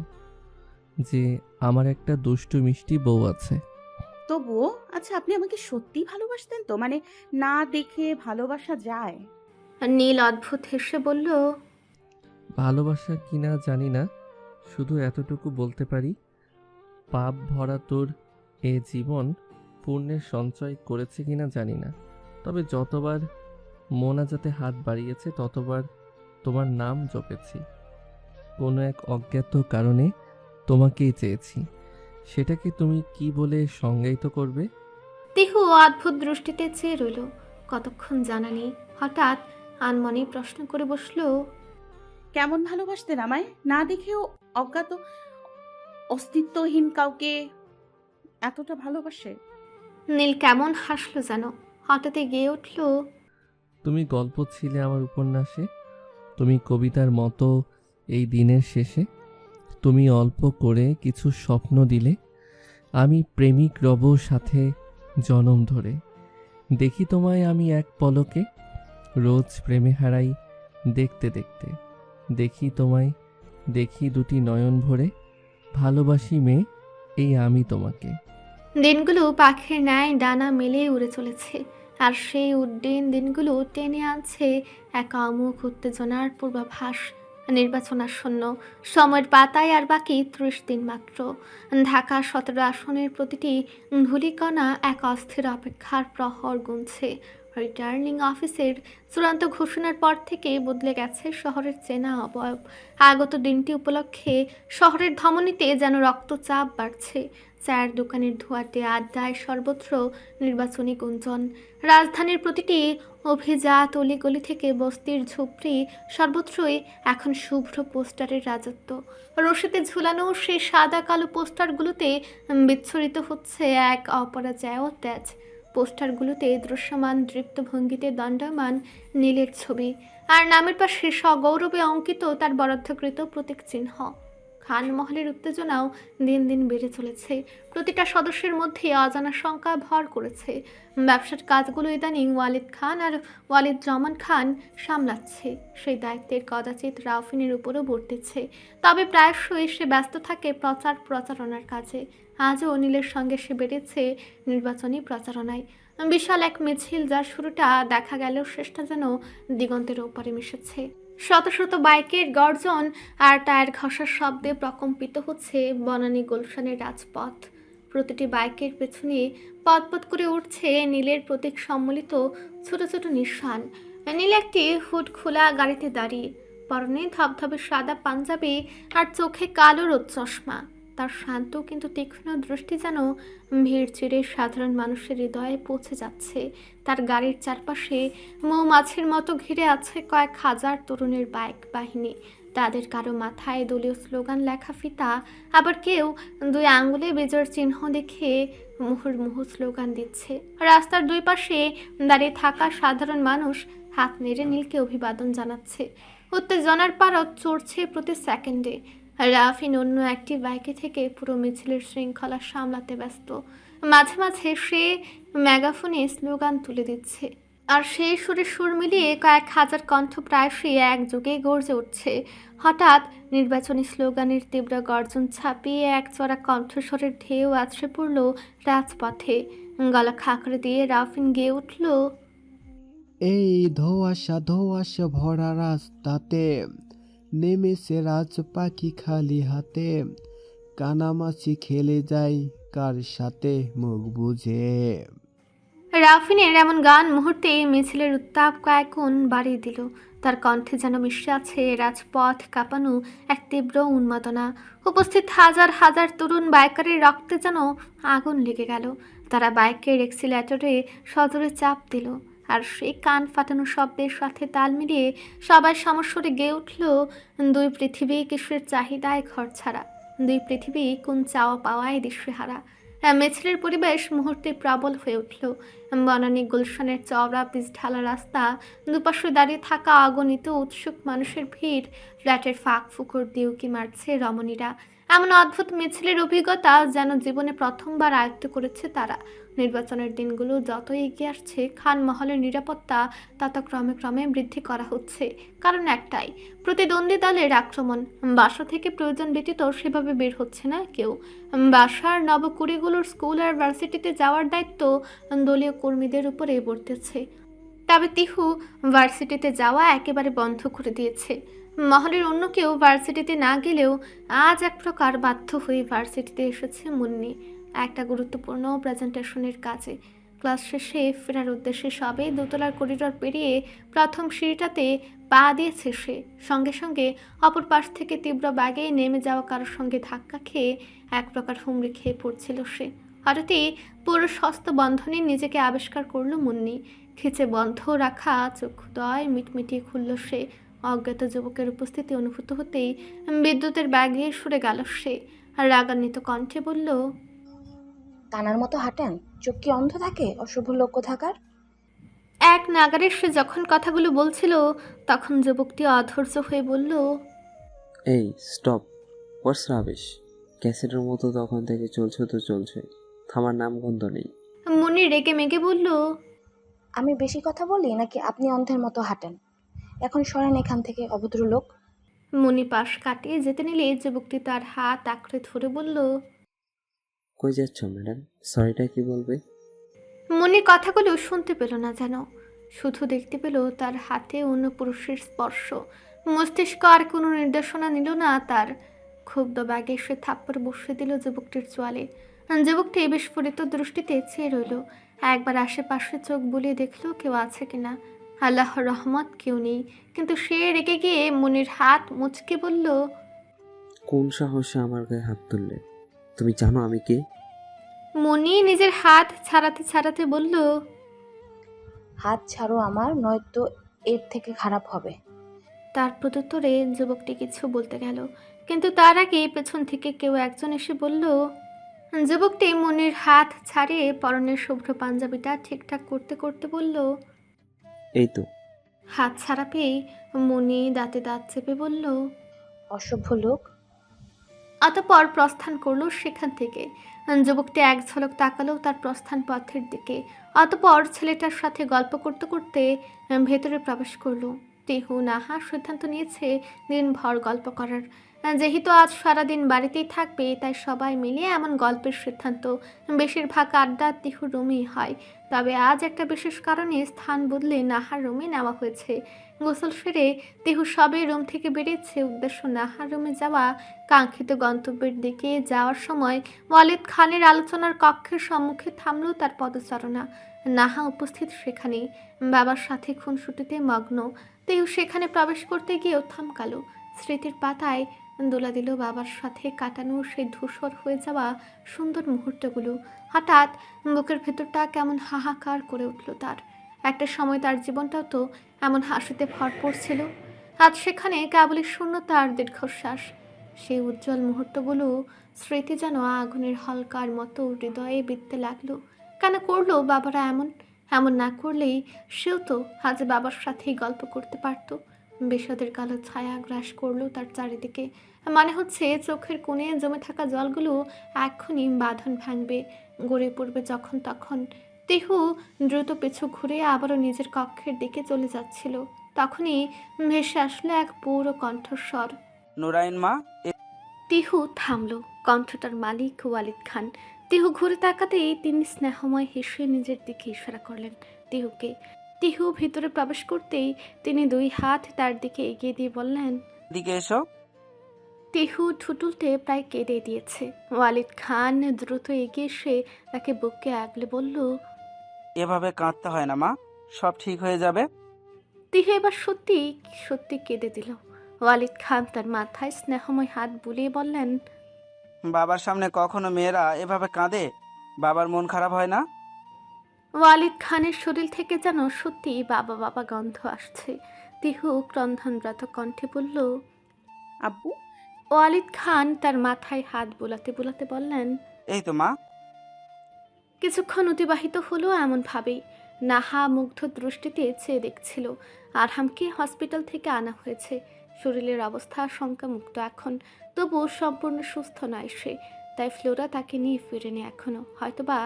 যে আমার একটা দুষ্টু মিষ্টি বউ আছে। তবুও আচ্ছা, আপনি আমাকে সত্যি ভালোবাসতেন তো? মানে না দেখে ভালোবাসা যায়? নীল অদ্ভুত হেসে বলল, ভালোবাসা কিনা জানি না, শুধু এতটুকু বলতে পারি পাপ ভরা তোর এ জীবন পুণ্যের সঞ্চয় করেছে কিনা জানি না, তবে যতবার মোনাজাতে হাত বাড়িয়েছে ততবার তোমার নাম জপেছি। কোনো এক অজ্ঞাত কারণে তোমাকেই চেয়েছি। সেটাকে তুমি কি বলে সংজ্ঞায়িত করবে? তিহু অদ্ভুত দৃষ্টিতে চেয়ে রইল কতক্ষণ জানা নেই। হঠাৎ আনমনেই প্রশ্ন করে বসলো, কেমন ভালোবাসতেন আমায়? না দেখেও অজ্ঞাত অস্তিত্বহীন কাউকে এতটা ভালোবাসে? নীল কেমন হাসলো যেন, হঠাৎই গেয়ে উঠল, তুমি গল্প ছিলে আমার উপন্যাসে, তুমি কবিতার মতো এই দিনের শেষে। তুমি অল্প করে কিছু স্বপ্ন দিলে, আমি প্রেমিক রব সাথে জনম ধরে। দেখি তোমায় আমি এক পলকে, রোজ প্রেমে হারাই দেখতে দেখতে। দেখি তোমায়, দেখি দুটি নয়ন ভরে, ভালোবাসি মেয়ে এই আমি তোমাকে। দিনগুলো পাখির ন্যায় ডানা মেলে উড়ে চলেছে, আর সেই উড্ডীন দিনগুলো টেনে আনছে এক অমুখ উত্তেজনার পূর্বাভাস। নির্বাচন আসন্ন, সময়ের পাতায় আর বাকি 30 দিন মাত্র। ঢাকা 17 আসনের প্রতিটি ধূলিকণা এক অস্থির অপেক্ষার প্রহর গুনছে। রিটার্নিং অফিসের চূড়ান্ত ঘোষণার পর থেকে বদলে গেছে শহরের চেনা অবয়ব। আগত দিনটি উপলক্ষে শহরের ধমনীতে যেন রক্তচাপ বাড়ছে। চায়ের দোকানের ধোঁয়াটে আড্ডায় সর্বত্র নির্বাচনী গুঞ্জন। রাজধানীর প্রতিটি অভিজাত অলিগলি থেকে বস্তির ঝুপড়ি, সর্বত্রই এখন শুভ্র পোস্টারের রাজত্ব। রশিদে ঝুলানো সেই সাদা কালো পোস্টারগুলোতে বিচ্ছুরিত হচ্ছে এক অপরাজেয় তেজ। পোস্টারগুলোতে দৃশ্যমান দৃপ্ত ভঙ্গিতে দণ্ডায়মান নীলের ছবি, আর নামের পাশে সগৌরবে অঙ্কিত তার বরাদ্দকৃত প্রতীক চিহ্ন। খানমহলের উত্তেজনাও দিন দিন বেড়ে চলেছে। প্রতিটা সদস্যের মধ্যে অজানা শঙ্কা ভর করেছে। ব্যবসার কাজগুলো ইদানিং ওয়ালিদ খান আর ওয়ালিদ রহমান খান সামলাচ্ছে। সেই দায়িত্বের কদাচিৎ রাউফিনের উপরও বর্তেছে। তবে প্রায়শই সে ব্যস্ত থাকে প্রচারণার কাজে। আজও অনিলের সঙ্গে সে বেড়েছে নির্বাচনী প্রচারণায়। বিশাল এক মিছিল, যার শুরুটা দেখা গেল শেষটা যেন দিগন্তের ওপারে মিশেছে। শত শত বাইকের গর্জন আর টায়ার ঘষার শব্দে প্রকম্পিত হচ্ছে বনানী গুলশানের রাজপথ। প্রতিটি বাইকের পেছনে পথ করে উঠছে নীলের প্রতীক সম্মিলিত ছোট ছোট নিশান। নীল একটি হুড খোলা গাড়িতে দাঁড়িয়ে, পরনে ধবধবে সাদা পাঞ্জাবি আর চোখে কালো রোদ চশমা। তার শান্ত কিন্তু তীক্ষ্ণ দৃষ্টি যেন ভিড় চিরে সাধারণ মানুষের হৃদয়ে পৌঁছে যাচ্ছে। তার গাড়ির চারপাশে মৌমাছির মতো ঘিরে আছে কয়েক হাজার তরুণের বাইক বাহিনী। তাদের কারো মাথায় দলীয় স্লোগান লেখা ফিতা, আবার কেউ 2 আঙ্গুলে বিজয়ের চিহ্ন দেখে মুহুর্মুহু স্লোগান দিচ্ছে। রাস্তার 2 পাশে দাঁড়িয়ে থাকা সাধারণ মানুষ হাত নেড়ে নীলকে অভিবাদন জানাচ্ছে। উত্তেজনার পারদ চড়ছে প্রতি সেকেন্ডে। রাফিন অন্য একটি বাইকে থেকে পুরো মিছিলের শৃঙ্খলা সামলাতে ব্যস্ত। মাঝে মাঝে সে মেগাফোনে স্লোগান তুলে দিচ্ছে, আর সেই সুরে সুর মিলিয়ে কয়েক হাজার কণ্ঠ প্রায়শই একযোগে গর্জে উঠছে। হঠাৎ নির্বাচনী স্লোগানের তীব্র গর্জন ছাপিয়ে এক চড়া কণ্ঠস্বরের ঢেউ আছড়ে পড়ল রাজপথে। গলা খাঁকড়ে দিয়ে রাফিন গেয়ে উঠল, এই ধোঁয়াশা ধোঁয়াশা ভরা রাস্তাতে নেমেছে রাজ পাখি খালি হাতে, কানামাছি খেলে যায় কার সাথে মুখ বুঝে। রাফিনের এমন গান মুহূর্তে মিছিলের উত্তাপ কয়েক গুণ বাড়িয়ে দিল। তার কণ্ঠে যেন মিশে আছে রাজপথ কাঁপানো এক তীব্র উন্মাদনা। উপস্থিত হাজার হাজার তরুণ বাইকারের রক্তে যেন আগুন লেগে গেল। তারা বাইকের এক্সিলেটরে সজোরে চাপ দিল, আর সেই কান ফাটানো শব্দের সাথে তাল মিলিয়ে সবাই সমস্বরে গেয়ে উঠল, 2 পৃথিবী কিসের চাহিদায় ঘর ছাড়া, 2 পৃথিবী কোন চাওয়া পাওয়ায় দিশেহারা। মিছিলের পরিবেশ মুহূর্তে প্রবল হয়ে উঠল। বনানী গুলশানের চওড়া পিচ ঢালা রাস্তা, দুপাশে দাঁড়িয়ে থাকা অগণিত উৎসুক মানুষের ভিড়, ফ্ল্যাটের ফাঁক ফুকর দিয়ে উঁকি মারছে রমণীরা। এমন অদ্ভুত মিছিলের অভিজ্ঞতা যেন জীবনে প্রথমবার আয়ত্ত করেছে তারা। নির্বাচনের দিনগুলো যত এগিয়ে আসছে, খানমহলের নিরাপত্তা তত ক্রমে ক্রমে বৃদ্ধি করা হচ্ছে। কারণ একটাই, প্রতিদ্বন্দ্বী দলের আক্রমণ। বাসা থেকে প্রয়োজন ব্যতীত সেভাবে বের হচ্ছে না কেউ। বাসার নবকুড়িগুলোর স্কুল আর ভার্সিটিতে যাওয়ার দায়িত্ব দলীয় কর্মীদের উপরে বর্তেছে। তবে তিহু ভার্সিটিতে যাওয়া একেবারে বন্ধ করে দিয়েছে। মহলের অন্য কেউ ভার্সিটিতে না গেলেও আজ এক প্রকার বাধ্য হয়ে ভার্সিটিতে এসেছে মুন্নি, একটা গুরুত্বপূর্ণ প্রেজেন্টেশনের কাজে। ক্লাস শেষে ফেরার উদ্দেশ্যে সবে দোতলার করিডর পেরিয়ে প্রথম সিঁড়িটাতে পা দিয়েছে সে। সঙ্গে সঙ্গে অপর পাশ থেকে তীব্র বেগে নেমে যাওয়া কারোর সঙ্গে ধাক্কা খেয়ে এক প্রকার হুমড়ি খেয়ে পড়ছিল সে। হঠাৎই পুরো হস্ত বন্ধনে নিজেকে আবিষ্কার করল মুন্নি। খিচে বন্ধ রাখা চক্ষুদয় মিটমিটিয়ে খুলল সে। অজ্ঞাত যুবকের উপস্থিতি অনুভূত হতেই বিদ্যুতের ব্যাগে সরে গেল সে, আর রাগান্বিত কণ্ঠে বলল, কানার মতো হাঁটেন, চোখ কি অন্ধ থাকে অশুভ লোক থাকার? এক নাগারে সে যখন কথাগুলো বলছিল তখন যুবকটি অধৈর্য হয়ে বলল, এই স্টপ, হোয়াটস রাবিশ? ক্যাসেটের মতো তখন থেকে চলছে তো চলছে, থামার নাম গন্ধ নেই। মনি রেগে মেগে বলল, আমি বেশি কথা বলি নাকি আপনি অন্ধের মতো হাঁটেন? এখন সরেন এখান থেকে, অভদ্র লোক। মনি পাশ কাটিয়ে যেতে নিলে যুবকটি তার হাত আঁকড়ে ধরে বলল, কই যাচ্ছ ম্যাডাম? সরিটা কি বলবে? মনি কথাগুলো শুনতে পেল না যেন, শুধু দেখতে পেল তার হাতে অন্য পুরুষের স্পর্শ। মস্তিষ্ক আর কোনো নির্দেশনা নিল না তার। ক্ষুব্ধ ব্যাগে সে থাপ্পড় বসিয়ে দিল যুবকটির চোয়ালে। যুবকটি বিস্ফোরিত দৃষ্টিতে চেয়ে রইল। একবার আশেপাশে চোখ বুলিয়ে দেখল কেউ আছে কিনা। আল্লাহর রহমত কেউ নেই, কিন্তু সে রেগে গিয়ে মনির হাত মুচকে বলল, কোন সাহসে আমার গায়ে হাত তুললে? তুমি জানো আমি কে? মনি নিজের হাত ছাড়াতে ছাড়াতে বলল, হাত ছাড়ো আমার, নয়তো এর থেকে খারাপ হবে। তার প্রত্যুত্তরে যুবকটি কিছু বলতে গেল, কিন্তু তার আগে পেছন থেকে কেউ একজন এসে বলল। যুবকটি মনির হাত ছাড়িয়ে পরনের শুভ্র পাঞ্জাবিটা ঠিকঠাক করতে করতে বলল, এই তো। হাত ছাড়া পেয়ে মনি দাঁতে দাঁত চেপে বলল, অসভ্য লোক। অতঃপর প্রস্থান করলো সেখান থেকে। যুবকটি এক ঝলক তাকালো তার প্রস্থান পথের দিকে, অতঃপর ছেলেটার সাথে গল্প করতে করতে ভেতরে প্রবেশ করলো। টিহু নাহা সিদ্ধান্ত নিয়েছে দিনভর গল্প করার। যেহেতু আজ সারাদিন বাড়িতেই থাকবে, তাই সবাই মিলে এমন গল্পের সিদ্ধান্ত। বেশিরভাগ আড্ডা টিহুর রুমেই হয়, তবে আজ একটা বিশেষ কারণে স্থান বদলে নাহার রুমে নেওয়া হয়েছে। গোসল সেরে টিহু সবে রুম থেকে বেরিয়েছে, উদ্দেশ্য নাহার রুমে যাওয়া। কাঙ্ক্ষিত গন্তব্যের দিকে যাওয়ার সময় ওয়ালিদ খানের আলোচনার কক্ষের সম্মুখে থামল তার পদচারণা। নাহা উপস্থিত সেখানে, বাবার সাথে খুনসুটিতে মগ্ন। তেও সেখানে প্রবেশ করতে গিয়েও থমকালো। স্মৃতির পাতায় দোলা দিল বাবার সাথে কাটানো সেই ধূসর হয়ে যাওয়া সুন্দর মুহূর্তগুলো। হঠাৎ বুকের ভেতরটা কেমন হাহাকার করে উঠল তার। একটা সময় তার জীবনটাও তো এমন হাসিতে ভরপুর ছিল। আজ সেখানে কেবলই শূন্যতা আর দীর্ঘশ্বাস। সেই উজ্জ্বল মুহূর্তগুলো স্মৃতি যেন আগুনের হলকার মতো হৃদয়ে বিঁধতে লাগলো। কেন করলো বাবারা এমন? এমন না করলেই সেও তো আজ বাবার সাথেই গল্প করতে পারতো। বিষাদের কালো ছায়া গ্রাস করলো তার চারিদিকে। মনে হচ্ছে চোখের কোণে জমে থাকা জলগুলো এক্ষুনি বাঁধন ভাঙবে, গড়ে পড়বে যখন তখন। টিহু দ্রুত পিছু ঘুরে আবারও নিজের কক্ষের দিকে চলে যাচ্ছিল। তখনই ভেসে আসলো এক পুরো কণ্ঠস্বর। নুরাইন মা, টিহু থামলো। কণ্ঠটার মালিক ওয়ালিদ খান। টিহু ঘুরে তাকাতেই তিনি স্নেহময় হেসে নিজের দিকে ইশারা করলেন টিহুকে। টিহু ভিতরে প্রবেশ করতেই তিনি দুই হাত তার দিকে এগিয়ে দিয়ে বললেন, দিকে এসো। টিহু ঠুটুলতে প্রায় কেঁদে দিয়েছে। ওয়ালিদ খান দ্রুত এগিয়ে এসে তাকে বুকে আগলে বলল, এভাবে কাঁদতে হয় না মা, সব ঠিক হয়ে যাবে। টিহু এবার সত্যি সত্যি কেঁদে দিল। ওয়ালিদ খান তার মাথায় স্নেহময় হাত বুলিয়ে বললেন, বাবার সামনে কখনো মেয়েরা এভাবে কাঁদে? বাবার মন খারাপ হয় না? ওয়ালিদ খানের শরীর থেকে যেন সত্যি বাবা বাবা গন্ধ আসছে। টিহু ক্রন্ধনরত কণ্ঠে বলল, আব্বু, ওয়ালিদ খান তার মাথায় হাত বোলাতে বোলাতে বললেন, এই তো মা। কিছুক্ষণ অতিবাহিত হলো এমনভাবেই। নাহা মুগ্ধ দৃষ্টিতে চেয়ে দেখছিল। আরহামকে হসপিটাল থেকে আনা হয়েছে। শরীরের অবস্থা শঙ্কামুক্ত এখন, তবুও সম্পূর্ণ সুস্থ নয় সে। তাই ফ্লোরা তাকে নিয়ে ফিরেনি এখনো, হয়তোবা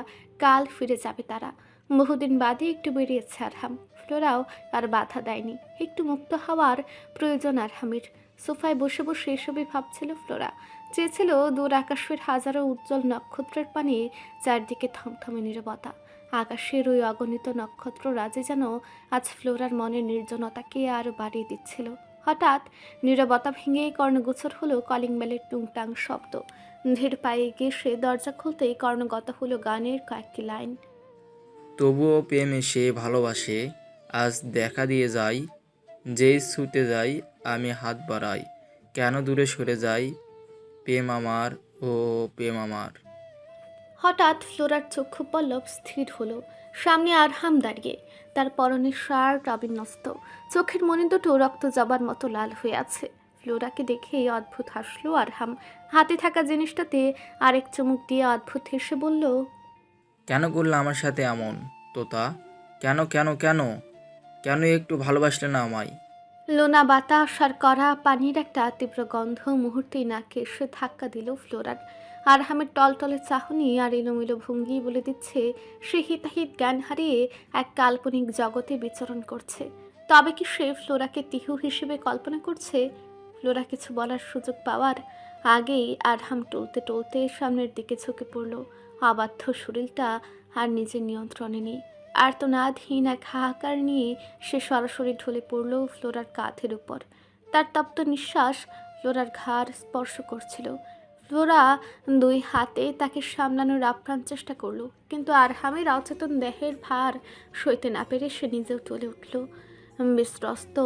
কাল ফিরে যাবে তারা। বহুদিন বাদে একটু বেরিয়েছে আরহাম। ফ্লোরাও আর বাধা দেয়নি। একটু মুক্ত হওয়ার প্রয়োজন আরহামের। সোফায় বসে বসে এসবই ভাবছিল ফ্লোরা। চেয়েছিল দূর আকাশের হাজারো উজ্জ্বল নক্ষত্রের পানে চারদিকে থমথমে নীরবতা। আকাশের ওই অগণিত নক্ষত্র রাজে যেন আজ ফ্লোরার মনের নির্জনতাকে আরও বাড়িয়ে দিচ্ছিল। হঠাৎ নীরবতা ভেঙে কর্ণগোচর হলো কলিং বেলের টুংটাং শব্দ। ধীর পায়ে গিয়ে সে দরজা খুলতেই কর্ণগত হলো গানের কয়েকটি লাইন। তবুও প্রেম এসে ভালোবাসে, আজ দেখা দিয়ে যাই, যেই ছুটে যাই আমি হাত বাড়াই, কেন দূরে সরে যাই, প্রেম আমার ও প্রেম আমার। হঠাৎ ফ্লোরার চক্ষু পল্লব স্থির হলো। সামনে আরহাম দাঁড়িয়ে, তার পরনে শার্ট অবিন্যস্ত, চোখের মনি দুটো রক্ত জবার মতো লাল হয়ে আছে। ফ্লোরাকে দেখেই অদ্ভুত হাসলো আরহাম। হাতে থাকা জিনিসটাতে আরেক চুমুক দিয়ে অদ্ভুত হেসে বলল, কেন করলে আমার সাথে এমন তোতা? কেন কেন কেন কেন একটু ভালোবাসলে না আমায়? লোনা বাতাস আর কড়া পানির একটা তীব্র গন্ধ মুহূর্তেই নাকে এসে ধাক্কা দিল ফ্লোরার। আরহামের টলটলে চাহনি আর এলোমেলো ভঙ্গি বলে দিচ্ছে সে হিতাহিত জ্ঞান হারিয়ে এক কাল্পনিক জগতে বিচরণ করছে। তবে কি সে ফ্লোরাকে তিহু হিসেবে কল্পনা করছে? ফ্লোরা কিছু বলার সুযোগ পাওয়ার আগেই আরহাম টলতে টলতে সামনের দিকে ঝুঁকে পড়ল। অবাধ্য শরীরটা আর নিজের নিয়ন্ত্রণে নেই। আর্তনাদহীন এক হাহাকার নিয়ে সে সরাসরি ঢলে পড়ল ফ্লোরার কাঁধের উপর। তার তপ্ত নিঃশ্বাস ফ্লোরার ঘাড় স্পর্শ করছিল। ফ্লোরা দুই হাতে তাকে সামলানোর আপ্রাণ চেষ্টা করলো, কিন্তু আরহামের অচেতন দেহের ভার সইতে না পেরে সে নিজেও টলে উঠল। বিস্রস্ত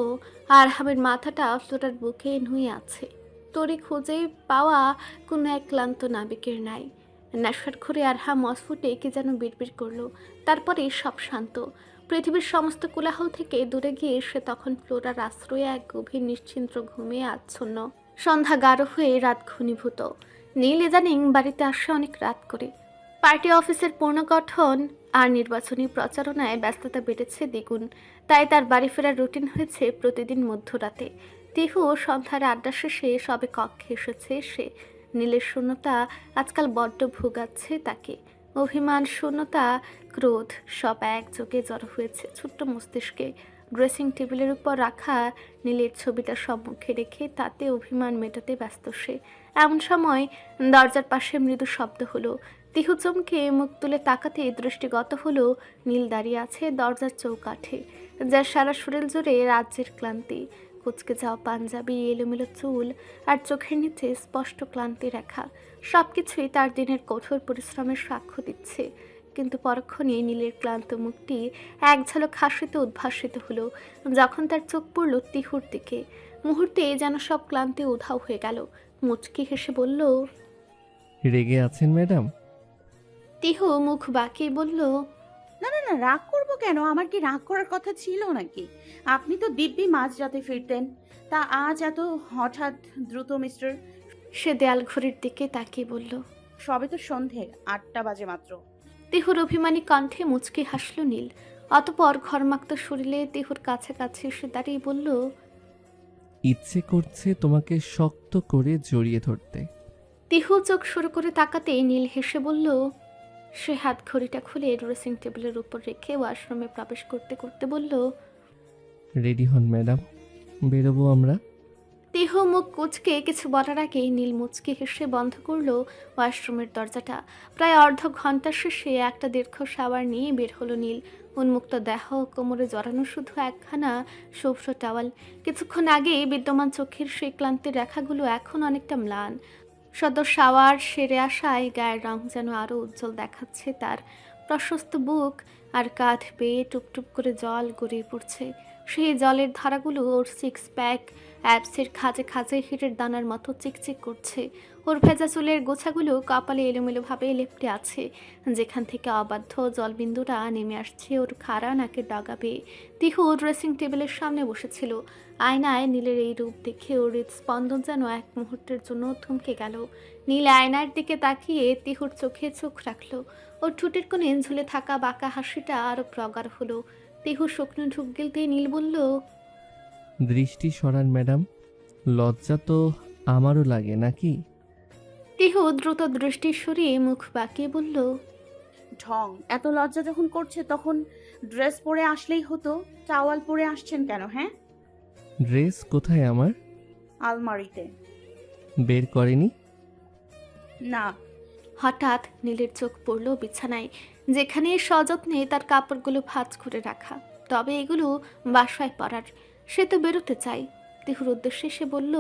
আরহামের মাথাটা ফ্লোরার বুকে নুয়ে আছে, তরি খুঁজে পাওয়া কোনো এক ক্লান্ত নাবিকের নাই। নেশার ঘরে আরহাম অস্ফুটে কি যেন বিড়বিড় করলো। তারপরে সব শান্ত। পৃথিবীর সমস্ত কোলাহল থেকে দূরে গিয়ে সে তখন ফ্লোরার আশ্রয়ে এক গভীর নিশ্চিন্ত ঘুমে আচ্ছন্ন। সন্ধ্যা গাঢ় হয়ে রাত ঘনীভূত। নীল ইদানিং বাড়িতে আসে অনেক রাত করে। পার্টি অফিসের পুনর্গঠন আর নির্বাচনী প্রচারণায় ব্যস্ততা বেড়েছে দ্বিগুণ। তাই তার বাড়ি ফেরার রুটিন হয়েছে প্রতিদিন মধ্যরাতে। তিহু সন্ধ্যার আড্ডা শেষে সবে কক্ষে এসেছে সে। নীলের শূন্যতা আজকাল বড্ড ভোগাচ্ছে তাকে। অভিমান, শূন্যতা, ক্রোধ সব একযোগে জড়ো হয়েছে ছোট্ট মস্তিষ্কে। ড্রেসিং টেবিলের উপর রাখা নীলের ছবিটা সম্মুখে রেখে তাতে অভিমান মেটাতে ব্যস্ত সে। এমন সময় দরজার পাশে মৃদু শব্দ হলো। তিহু চমকে মুখ তুলে তাকাতে দৃষ্টিগত হলো নীল দাঁড়িয়ে আছে দরজার চৌকাঠে, যার সারা শরীর জুড়ে রাজ্যের ক্লান্তি। কুচকে যাওয়া পাঞ্জাবি, এলোমেলো চুল আর চোখের নিচে স্পষ্ট ক্লান্তি রেখা, সবকিছুই তার দিনের কঠোর পরিশ্রমের সাক্ষ্য দিচ্ছে। কিন্তু পরক্ষণে নীলের ক্লান্ত মুখটি এক ঝলক হাসিতে উদ্ভাসিত হলো যখন তার চোখ পড়ল তিহুর দিকে। মুহূর্তে যেন সব ক্লান্তি উধাও হয়ে গেল। মুচকি হেসে বলল, রেগে আছেন ম্যাডাম? তিহু মুখ বাঁকিয়ে বলল, না না না, রাগ করবো কেন? আমার কি রাগ করার কথা ছিল নাকি? আপনি তো দিব্যি মাঝরাতে ফিরতেন, তা আজ এত হঠাৎ দ্রুত মিস্টার? সে দেয়াল ঘড়ির দিকে তাকিয়ে বলল, সবে তো সন্ধে 8টা বাজে মাত্র। তিহুর অভিমানী কণ্ঠে মুচকি হাসল নীল। অতপর ঘরমাক্ত শরীরে তিহুর কাছাকাছি এসে দাঁড়িয়ে বলল, ইচ্ছে করছে তোমাকে শক্ত করে জড়িয়ে ধরতে। তিহু চোখ শুরু করে তাকাতে নীল হেসে বলল। সে হাত ঘড়িটা খুলে ড্রেসিং টেবিলের উপর রেখে ওয়াশরুমে প্রবেশ করতে করতে বলল, রেডি হন ম্যাডাম, বেরোবো আমরা। তিহু মুখ কুচকে কিছু বলার আগেই নীল মুচকি হেসে বন্ধ করলো ওয়াশরুমের দরজাটা। প্রায় অর্ধ ঘন্টা শেষে একটা দীর্ঘ শাওয়ার নিয়ে বের হলো নীল। উন্মুক্ত দেহ, কোমরে জড়ানো শুধু একখানা শুভ্র টাওয়াল। কিছুক্ষণ আগে বিদ্যমান চোখের সেই ক্লান্তির রেখাগুলো এখন অনেকটা ম্লান। সদ্য শাওয়ার সেরে আসায় গায়ের রং যেন আরও উজ্জ্বল দেখাচ্ছে তার। প্রশস্ত বুক আর কাঁধ বেয়ে টুপটুপ করে জল গড়িয়ে পড়ছে। সেই জলের ধারাগুলো ওর সিক্স প্যাক অ্যাপসের খাঁজে খাঁজে হিটের দানার মতো চিকচিক করছে। ওর ভেজা চুলের গোছাগুলো কপালে এলোমেলোভাবে লেপ্টে আছে, যেখান থেকে অবাধ্য জলবিন্দুরা নেমে আসছে ওর খাড়া নাকের ডগা বেয়ে। তিহু ড্রেসিং টেবিলের সামনে বসেছিল। আয়নায় নীলের এই রূপ দেখে ওর হৃদস্পন্দন যেন এক মুহূর্তের জন্য থমকে গেল। নীল আয়নার দিকে তাকিয়ে তিহুর চোখে চোখ রাখল। ওর ঠোঁটের কোণে ঝুলে থাকা বাঁকা হাসিটা আরও প্রগাঢ় হলো। তিহু শুকনো ঢুক গিলতে নীল বলল, দৃষ্টি সরান ম্যাডাম, লজ্জা তো আমারও লাগে নাকি? তিহু দ্রুত দৃষ্টি সরিয়ে মুখ বাঁকিয়ে বলল, ঢং! এত লজ্জা যখন করছে তখন ড্রেস পরে আসলেই হতো, টাওয়াল পরে আসছেন কেন? হ্যাঁ, ড্রেস কোথায় আমার? আলমারিতে। বের করেনি? না। হঠাৎ নীলের চোখ পড়ল বিছানায়, যেখানে সযত্নে তার কাপড়গুলো ভাঁজ করে রাখা। তবে এগুলো বাসায় পরার। সে তো বেরোতে চায়। তিহুর উদ্দেশ্যে সে বলল,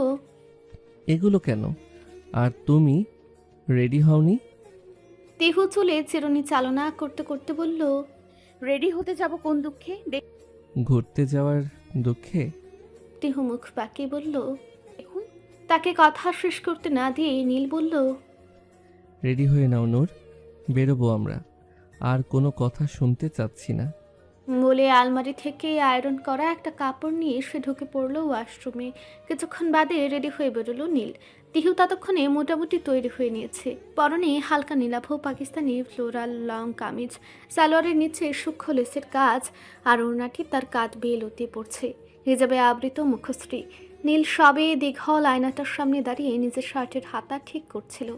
এগুলো কেন? আর তুমি রেডি হওনি? তিহু চুলে চিরুনি চালনা করতে করতে বলল, রেডি হতে যাব কোন দুঃখে? ঘুরতে যাওয়ার দুঃখে? তিহু মুখ বাঁকিয়ে বলল। দেখুন। তাকে কথা শেষ করতে না দিয়ে নীল বলল, রেডি হয়ে নাও নূর, বেরোবো আমরা, আর কোনো কথা শুনতে চাচ্ছি না। বলে আলমারি থেকে আয়রন করা একটা কাপড় নিয়ে সে ঢুকে পড়লো ওয়াশরুমে। কিছুক্ষণ বাদে রেডি হয়ে বেরোলো নীল। তিহু ততক্ষণে মোটামুটি তৈরি হয়ে নিয়েছে। পরনে হালকা নীলাভ পাকিস্তানি ফ্লোরাল লং কামিজ, সালোয়ারের নিচে সূক্ষ্ম লেসের কাজ, আর ওড়নাটি তার কাঁধ বেয়ে লতিয়ে পড়ছে। হিজাবে আবৃত মুখশ্রী। নীল সবে দীঘল আয়নাটার সামনে দাঁড়িয়ে নিজের শার্টের হাতা ঠিক করছিল।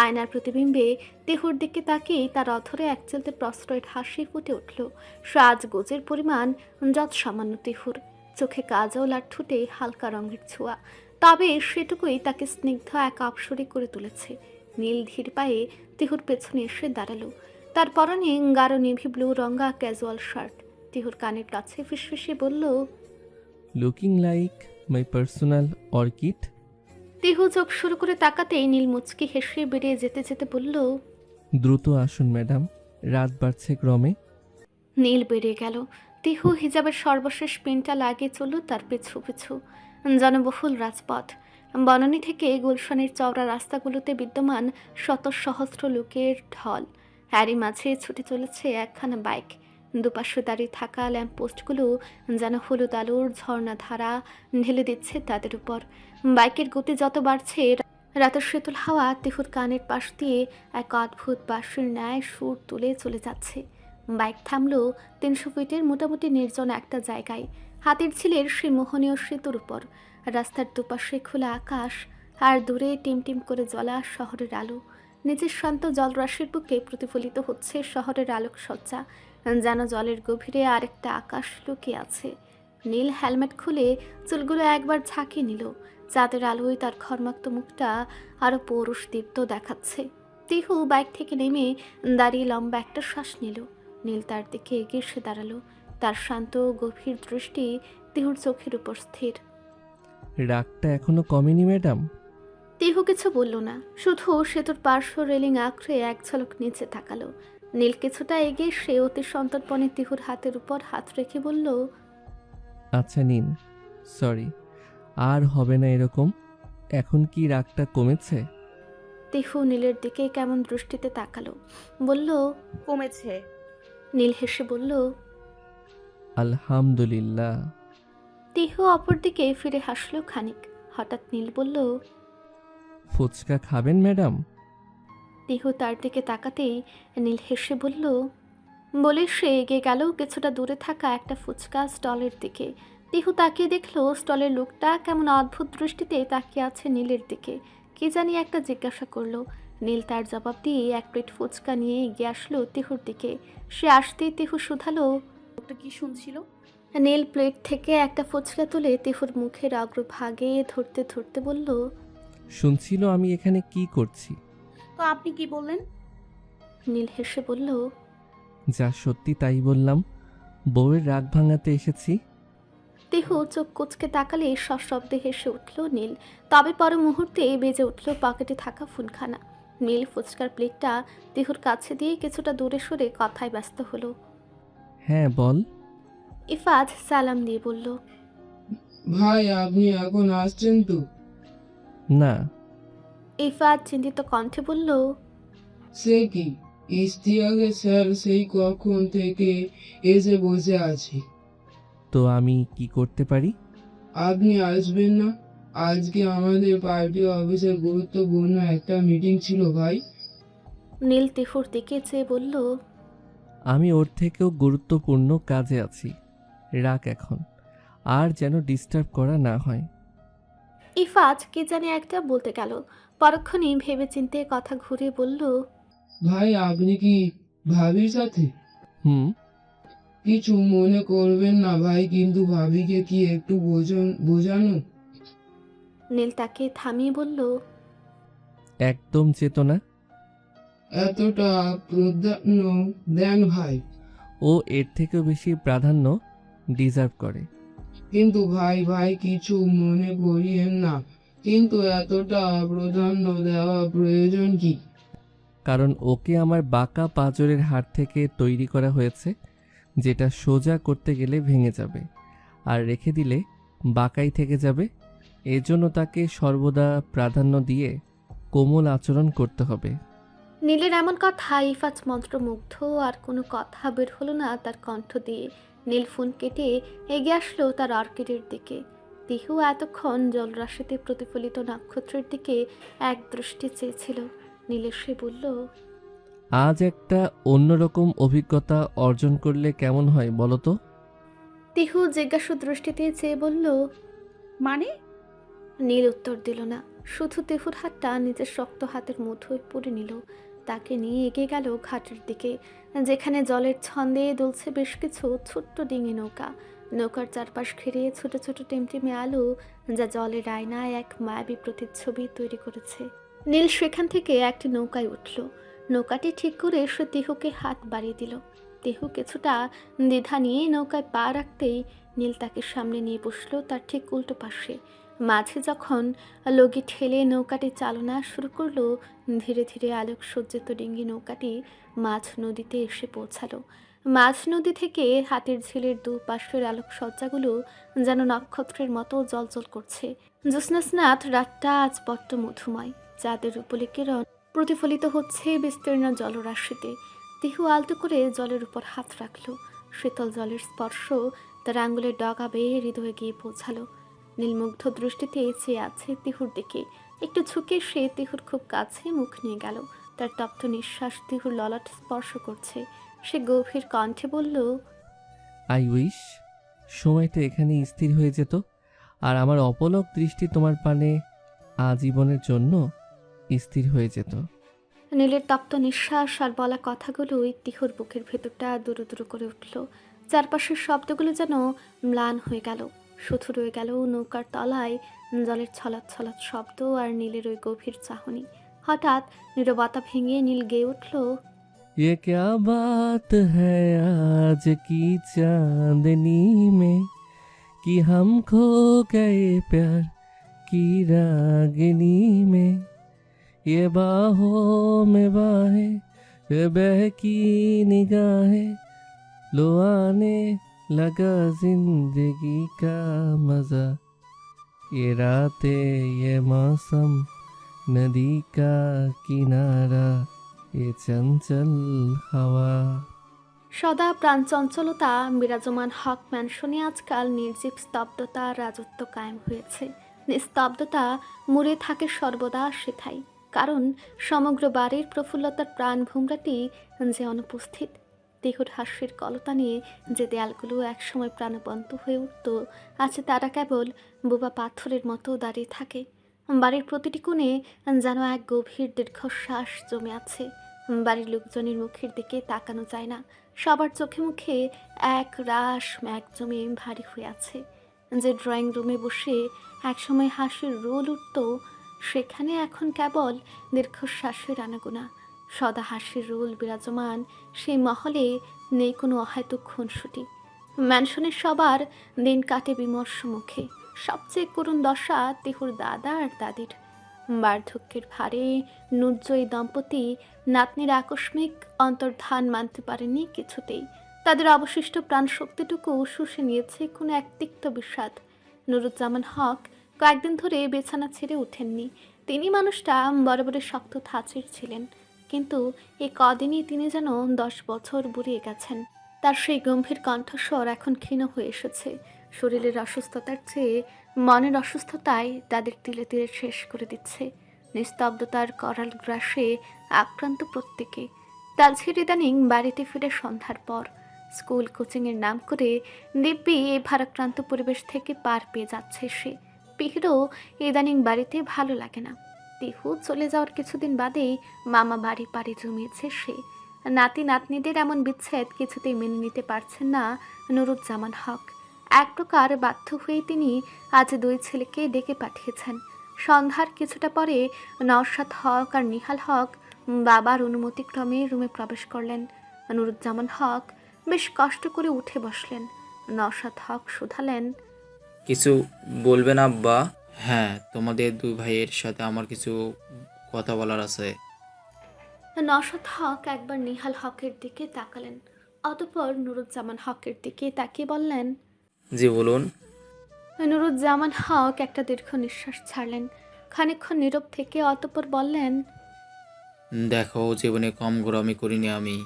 আয়নার প্রতিবিম্বে তিহুর দিকে তাকিয়ে তার অধরে এক চলতে প্রশ্রয়ের হাসি ফুটে উঠল। সাজগোজের পরিমাণ যত সামান্য তিহুর, চোখে কাজল আর ঠোঁটে হালকা রঙের ছোঁয়া, তবে সেটুকুই তাকে স্নিগ্ধ এক আপসরি করে তুলেছে। নীল ধীর পায়ে তিহুর পেছনে এসে দাঁড়ালো। তার পরনে গাঢ় নেভি ব্লু রঙা ক্যাজুয়াল শার্ট। তিহুর কানের কাছে ফিসফিসে বলল, looking like my personal orchid. Tihu চোখ শুরু করে তাকাতেই নীল মুচকি হেসে বেরিয়ে যেতে যেতে বলল, দ্রুত আসুন ম্যাডাম, রাত বাড়ছে ক্রমে। নীল বেরিয়ে গেল। তিহু হিজাবের সর্বশেষ পিনটা লাগিয়ে চলল তার পিছু পিছু। জনবহুল রাজপথ, বনানী থেকে গুলশানের চওড়া রাস্তাগুলোতে বিদ্যমান শত সহস্র লোকের ঢল। এরই মাঝে ছুটে চলেছে একখানা বাইক। দুপাশে দাঁড়িয়ে থাকা ল্যাম্পপোস্টগুলো যেন হলুদ আলোর ঝর্ণাধারা ঢেলে দিচ্ছে তাদের উপর। বাইকের গতি যত বাড়ছে, রাতের শীতল হাওয়া তিহুর কানের পাশ দিয়ে এক অদ্ভুত বাঁশির ন্যায় সুর তুলে চলে যাচ্ছে। বাইক থামলো 300 ফিটের মোটামুটি নির্জন একটা জায়গায়, হাতির ঝিলের সেই মোহনীয় সেতুর উপর। রাস্তার দুপাশে খোলা আকাশ, আর দূরে টিমটিম করে জ্বলা শহরের আলো। নিচের শান্ত জলরাশির বুকে প্রতিফলিত হচ্ছে শহরের আলোকসজ্জা, যেন জলের গভীরে আরেকটা আকাশ লুকিয়ে আছে। নীল হেলমেট খুলে চুলগুলো একবার ঝাঁকিয়ে নিল। চাঁদের আলোয় তার ঘর্মাক্ত মুখটা আরো পৌরুষ দীপ্ত দেখাচ্ছে। তিহু বাইক থেকে নেমে দাঁড়িয়ে লম্বা একটা শ্বাস নিল। নীল তার দিকে এগিয়ে এসে দাঁড়ালো। তার শান্ত গভীর দৃষ্টি তিহুর চোখের উপর স্থির। রাগটা এখনো কমেনি ম্যাডাম? তিহু কিছু বলল না, শুধু সেতুর পার্শ্ব রেলিং আঁকড়ে এক ঝলক নিচে তাকালো। নীল কিছুটা এগিয়ে সে অতি সন্তর্পণে তিহুর হাতের উপর হাত রেখে বলল, আচ্ছা নিন, সরি, আর হবে না এরকম। এখন কি রাগটা কমেছে? তিহু নীলের দিকে কেমন দৃষ্টিতে তাকালো, বলল, কমেছে। নীল হেসে বলল, আলহামদুলিল্লাহ। তিহু অপর দিকে ফিরে হাসলো খানিক। হঠাৎ নীল বলল, ফুচকা খাবেন ম্যাডাম? তিহু তার দিকে তাকাতেই নীল হেসে বলল, বলে সে এগিয়ে গেল কিছুটা দূরে থাকা একটা ফুচকা স্টলের দিকে। তিহু তাকিয়ে দেখলো স্টলের লোকটা কেমন অদ্ভুত দৃষ্টিতে তাকিয়ে আছে নীলের দিকে। কি জানি একটা জিজ্ঞাসা করলো। নীল তার জবাব দিয়ে এক প্লেট ফুচকা নিয়ে এগিয়ে আসলো তিহুর দিকে। সে আসতেই তিহু শুধালো, ওটা কি শুনছিল? নীল প্লেট থেকে একটা ফুচকা তুলে তিহুর মুখের অগ্রভাগে ধরতে ধরতে বলল, শুনছিল আমি এখানে কি করছি। তো আপনি কি বললেন? নীল হেসে বলল, যা সত্যি তাই বললাম, বউয়ের রাগ ভাঙাতে এসেছি। তিহু চোখ কুচকে তাকালে সশব্দে হেসে উঠল নীল। তবে পর মুহূর্তে বেজে উঠল পকেটে থাকা ফোনখানা। নীল ফুচকার প্লেটটা তিহুর কাছে দিয়ে কিছুটা দূরে সরে কথায় ব্যস্ত হলো। হ্যাঁ বল। ইফাত সালাম দিয়ে বলল, ভাই আপনি এখন আসছেন তো? না। ইফাত চিন্তিত কণ্ঠে বলল, সে কি, ইশতিয়াকে স্যার সেই কখন থেকে এসে বসে আছে। তো আমি কি করতে পারি? আপনি আসবেন না? আজকে আমাদের পার্টি অফিসে গুরুত্বপূর্ণ একটা মিটিং ছিল ভাই। নীল তিহুর দিকে চেয়ে বলল, আমি ওর থেকেও গুরুত্বপূর্ণ কাজে আছি, রাখ এখন, আর যেন ডিস্টার্ব করা না হয়। ইফাত কি জানি একটা বলতে গেল, পরক্ষণেই ভেবে চিন্তে কথা ঘুরিয়ে বলল, ভাই আপনি কি ভাবির সাথে? কিছু মনে করবেন না ভাই, কিন্তু ভাবিকে কি একটু বোঝানো। নীল তাকে থামিয়ে বলল, একদম চেতনা। এতটা প্রাধান্য দেন ভাই। ও এর থেকেও বেশি প্রাধান্য ডিজার্ভ করে। কিন্তু ভাই কিছু মনে করিয়েন না, কিন্তু এতটা প্রাধান্য দেওয়া প্রয়োজন কি? কারণ ওকে আমার বাঁকা পাঁজরের হাড় থেকে তৈরি করা হয়েছে, যেটা সোজা করতে গেলে ভেঙে যাবে, আর রেখে দিলে বাঁকাই থেকে যাবে। এজন্য তাকে সর্বদা প্রাধান্য দিয়ে কোমল আচরণ করতে হবে। নীলের এমন কথা ইফাত মন্ত্রমুগ্ধ, আর কোনো কথা বের হলো না তার কণ্ঠ দিয়ে। নীল ফোন কেটে এগিয়ে আসলো তার অর্কিডের দিকে। তিহু এতক্ষণ জলরাশিতে প্রতিফলিত নক্ষত্রের দিকে এক দৃষ্টি চেয়েছিল। নীল এসে বলল, আজ একটা অন্যরকম অভিজ্ঞতা অর্জন করলে কেমন হয় বলো তো? তিহু জিজ্ঞাসু দৃষ্টিতে চেয়ে বলল, মানে? নীল উত্তর দিল না, শুধু তিহুর হাতটা নিজের শক্ত হাতের মুঠোয় পড়ে নিল। তাকে নিয়ে এগিয়ে গেল ঘাটের দিকে, যেখানে জলের ছন্দে দুলছে বেশ কিছু ছোট্ট ডিঙি নৌকা। নৌকার চারপাশ ঘিরে ছোট ছোট টিমটিমে আলো, যা জলের আয়নায় এক মায়াবী প্রতিচ্ছবি তৈরি করেছে। নীল সেখান থেকে একটি নৌকায় উঠল। নৌকাটি ঠিক করে সে তিহুকে হাত বাড়িয়ে দিল। তিহু কিছুটা দ্বিধা নিয়ে নৌকায় পা রাখতেই নীল তাকে সামনে নিয়ে বসলো তার ঠিক উল্টো পাশে। মাঝে যখন লগি ঠেলে নৌকাটি চালনা শুরু করলো, ধীরে ধীরে আলোক সজ্জিত ডিঙ্গি নৌকাটি মাঝ নদীতে এসে পৌঁছালো। মাঝ নদী থেকে হাতির ঝিলের দুপাশের আলোকসজ্জাগুলো যেন নক্ষত্রের মতো জ্বলজ্বল করছে। জ্যোৎস্নাস্নাত রাতটা আজ বড্ড মধুময়। চাঁদের উপলে কিরণ প্রতিফলিত হচ্ছে বিস্তীর্ণ জলরাশিতে। তিহু আলতো করে জলের উপর হাত রাখলো। শীতল জলের স্পর্শ তার আঙ্গুলের ডগা বেয়ে হৃদয়ে গিয়ে পৌঁছালো। নীলমুগ্ধ দৃষ্টিতে চেয়ে আছে তিহুর দিকে। একটু ঝুঁকে সে তিহুর খুব কাছে মুখ নিয়ে গেল। তার তপ্ত নিঃশ্বাস তিহুর ললাট স্পর্শ করছে। সে গভীর কণ্ঠে বলল, আই উইশ সময়টা এখানে স্থির হয়ে যেত, আর আমার অপলক দৃষ্টি তোমার পানে আজীবনের জন্য স্থির হয়ে যেত। নীলের তপ্ত নিঃশ্বাস আর বলা কথাগুলোই তিহুর বুকের ভেতরটা দুরু দুরু করে উঠল। চারপাশের শব্দগুলো যেন ম্লান হয়ে গেল। শুধু রয়ে গেল নৌকার তলায় জলের ছলাৎ ছলাৎ শব্দ আর নীলের ওই গভীর চাহনি। হঠাৎ নীরবতা ভেঙে নীল গেয়ে উঠল, ये क्या बात है आज की चांदनी में कि हम खो गए प्यार की रागिनी में, ये बाहों में बाहें ये बहकी निगाहें, लो आने लगा जिंदगी का मजा, ये रातें ये मौसम नदी का किनारा এ চঞ্চল হাওয়া। সদা প্রাণচঞ্চলতা বিরাজমান হক ম্যানশনে আজকাল নির্জীব স্তব্ধতা রাজত্ব কায়েম হয়েছে। নিস্তব্ধতা মুড়ে থাকে সর্বদা সেথাই, কারণ সমগ্র বাড়ির প্রফুল্লতার প্রাণ ভুমরাটি যে অনুপস্থিত। দেহুর হাস্যের কলতানে যে দেয়ালগুলো একসময় প্রাণবন্ত হয়ে উঠত, আছে তারা কেবল বোবা পাথরের মতো দাঁড়িয়ে থাকে। বাড়ির প্রতিটি কোণে যেন এক গভীর দীর্ঘশ্বাস জমে আছে। বাড়ির লোকজনের মুখের দিকে তাকানো যায় না। সবার চোখে মুখে এক রাশ ম্যাগ জমে ভারী হয়ে আছে। যে ড্রয়িং রুমে বসে একসময় হাসির রোল উঠত, সেখানে এখন কেবল দীর্ঘশ্বাসের আনাগোনা। সদা হাসির রোল বিরাজমান সেই মহলে নেই কোনো অহেতুক খুনসুটি। ম্যানশনের সবার দিন কাটে বিমর্ষ মুখে। সবচেয়ে করুণ দশা তিহুর দাদা আর দাদির। বার্ধক্যের ভারে নুরজয়ী দম্পতি নাতনির আকস্মিক অন্তর্ধান মানতে পারেনি কিছুতেই। তাদের অবশিষ্ট প্রাণশক্তিটুকু শুষে নিয়েছে কোনো এক তিক্ত বিষাদ। নুরুজ্জামান হক কয়েকদিন ধরে বিছানা ছেড়ে ওঠেননি। তিনি মানুষটা বরাবরই শক্ত ধাঁচের ছিলেন, কিন্তু এই কদিনই তিনি যেন 10 বছর বুড়িয়ে গেছেন। তার সেই গম্ভীর কণ্ঠস্বর এখন ক্ষীণ হয়ে এসেছে। শরীরের অসুস্থতার চেয়ে মনের অসুস্থতায় তাদের তিলে তিলে শেষ করে দিচ্ছে। নিস্তব্ধতার করাল গ্রাসে আক্রান্ত প্রত্যেকে। তালঝির ইদানিং বাড়িতে ফিরে সন্ধ্যার পর স্কুল কোচিংয়ের নাম করে দিব্যি এই ভারাক্রান্ত পরিবেশ থেকে পার পেয়ে যাচ্ছে সে। পিহিরও ইদানিং বাড়িতে ভালো লাগে না। তিহু চলে যাওয়ার কিছুদিন বাদেই মামা বাড়ি পাড়ি জমিয়েছে সে। নাতি নাতনিদের এমন বিচ্ছেদ কিছুতেই মেনে নিতে পারছেন না নুরুজ্জামান হক। এক প্রকার বাধ্য হয়ে তিনি আজ 2 ছেলেকে ডেকে পাঠিয়েছেন। সন্ধ্যার কিছুটা পরে নওশাদ হক আর নিহাল হক বাবার অনুমতিক্রমে রুমে প্রবেশ করলেন। নুরুজ্জামান হক বেশ কষ্ট করে উঠে বসলেন। নওশাদ হক শুধালেন, কিছু বলবেন আব্বা? হ্যাঁ, তোমাদের 2 ভাইয়ের সাথে আমার কিছু কথা বলার আছে। নওশাদ হক একবার নিহাল হকের দিকে তাকালেন, অতঃপর নুরুজ্জামান হকের দিকে তাকিয়ে বললেন, জি বলুন। নুরুজ্জামান হক একটা দীর্ঘ নিঃশ্বাস ছাড়লেন। খানিকক্ষণ নীরব থেকে অতঃপর বললেন, দেখো, জীবনে কম গোঁড়ামি করিনি আমি।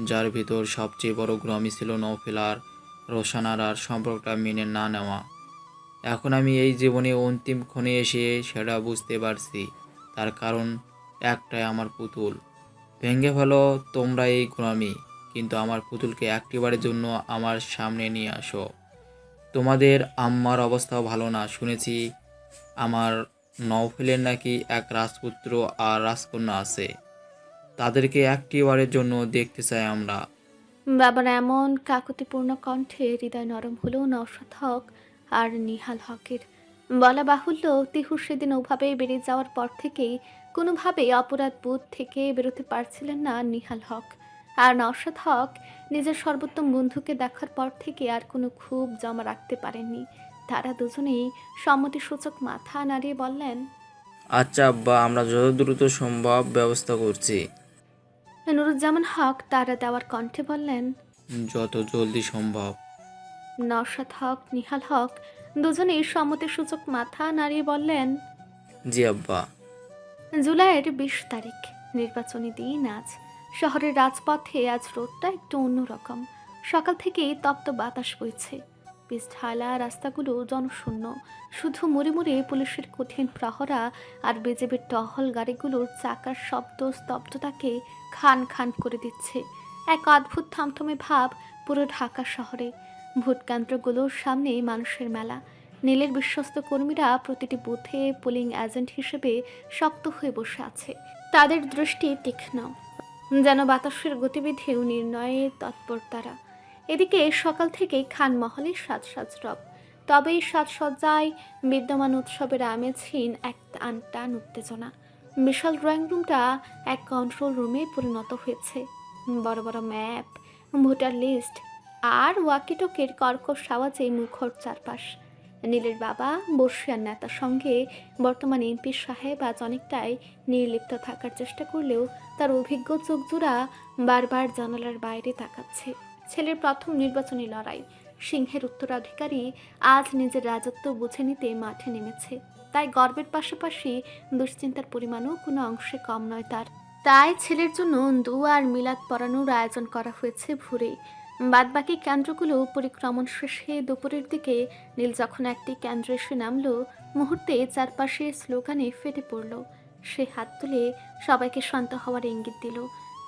যার ভিতর সবচেয়ে বড় গোঁড়ামি ছিল নওফেল আর রোশানার আর সম্পর্কটা মেনে না নেওয়া। এখন আমি এই জীবনে অন্তিম ক্ষণে এসে সেটা বুঝতে পারছি। তার কারণ একটাই, আমার পুতুল। ভেঙে ফেলো তোমরা এই গোঁড়ামি, কিন্তু আমার পুতুলকে একটিবারের জন্য আমার সামনে নিয়ে আসো। তোমাদের আম্মার অবস্থাও ভালো না, শুনেছি আমার নওফেলের নাকি এক রাজপুত্র আর রাজকন্যা আছে। তাদেরকে একটিবারের জন্য দেখতে চাই আমরা। বাবার এমন কাকুতিপূর্ণ কণ্ঠে হৃদয় নরম হলেও নওশাদ হক আর নিহাল হকের। বলা বাহুল্য, তিহু সেদিন ওভাবে বেরিয়ে যাওয়ার পর থেকেই কোনোভাবেই অপরাধ বোধ থেকে বেরোতে পারছিলেন না নিহাল হক। আর নওশাদ হক নিজের সর্বোত্তম বন্ধুকে দেখার পর থেকে আর কোনো ক্ষোভ জমা রাখতে পারেননি। তারা দুজনেই সম্মতিসূচক মাথা নাড়িয়ে বললেন, আচ্ছা আব্বা, আমরা যত দ্রুত সম্ভব ব্যবস্থা করছি। নুরুজ্জামান হক তারা দেওয়ার কণ্ঠে বললেন, যত জলদি সম্ভব। নওশাদ হক নিহাল হক দুজনেই সম্মতিসূচক মাথা নাড়িয়ে বললেন, জি আব্বা। জুলাইয়ের 20 তারিখ, নির্বাচনী দিন আজ। শহরের রাজপথে আজ রোদটা একটু অন্যরকম। সকাল থেকেই তপ্ত বাতাস বইছে। পিচ ঢালা রাস্তাগুলো জনশূন্য। শুধু মুড়ে মুড়ে পুলিশের কঠিন প্রহরা আর বিজেপির টহল গাড়িগুলোর চাকার শব্দ স্তব্ধতাকে খান খান করে দিচ্ছে। এক অদ্ভুত থমথমে ভাব পুরো ঢাকা শহরে। ভোটকেন্দ্রগুলোর সামনে মানুষের মেলা। নীলের বিশ্বস্ত কর্মীরা প্রতিটি বুথে পোলিং এজেন্ট হিসেবে শক্ত হয়ে বসে আছে। তাদের দৃষ্টি তীক্ষ্ণ, যেন বাতাসের গতিবিধি ও নির্ণয়ে তৎপর তারা। এদিকে সকাল থেকেই খানমহলে সাজ রব। তবে এই সাজসজ্জায় বিদ্যমান উৎসবের আমেজহীন এক টান টান উত্তেজনা। বিশাল ড্রয়িং রুমটা এক কন্ট্রোল রুমে পরিণত হয়েছে। বড় বড় ম্যাপ, ভোটার লিস্ট আর ওয়াকিটকের কর্কশ আওয়াজে মুখর চারপাশ। নীলের বাবা বর্ষিয়ার নেতার সঙ্গে বর্তমান এমপি সাহেব আজ অনেকটাই নির্লিপ্ত থাকার চেষ্টা করলেও তার অভিজ্ঞ চোখজোড়া বারবার জানালার বাইরে তাকাচ্ছে। ছেলের প্রথম নির্বাচনী লড়াই, সিংহের উত্তরাধিকারী আজ নিজের রাজত্ব বুঝে নিতে মাঠে নেমেছে। তাই গর্বের পাশাপাশি দুশ্চিন্তার পরিমাণও কোনো অংশে কম নয় তার। তাই ছেলের জন্য দোয়া আর মিলাদ পড়ানোর আয়োজন করা হয়েছে ভোরে। বাদবাকি কেন্দ্রগুলো পরিক্রমণ শেষে দুপুরের দিকে নীল যখন একটি কেন্দ্রে এসে নামল, মুহূর্তে চারপাশে স্লোগানে ফেটে পড়ল। সে হাত তুলে সবাইকে শান্ত হওয়ার ইঙ্গিত দিল।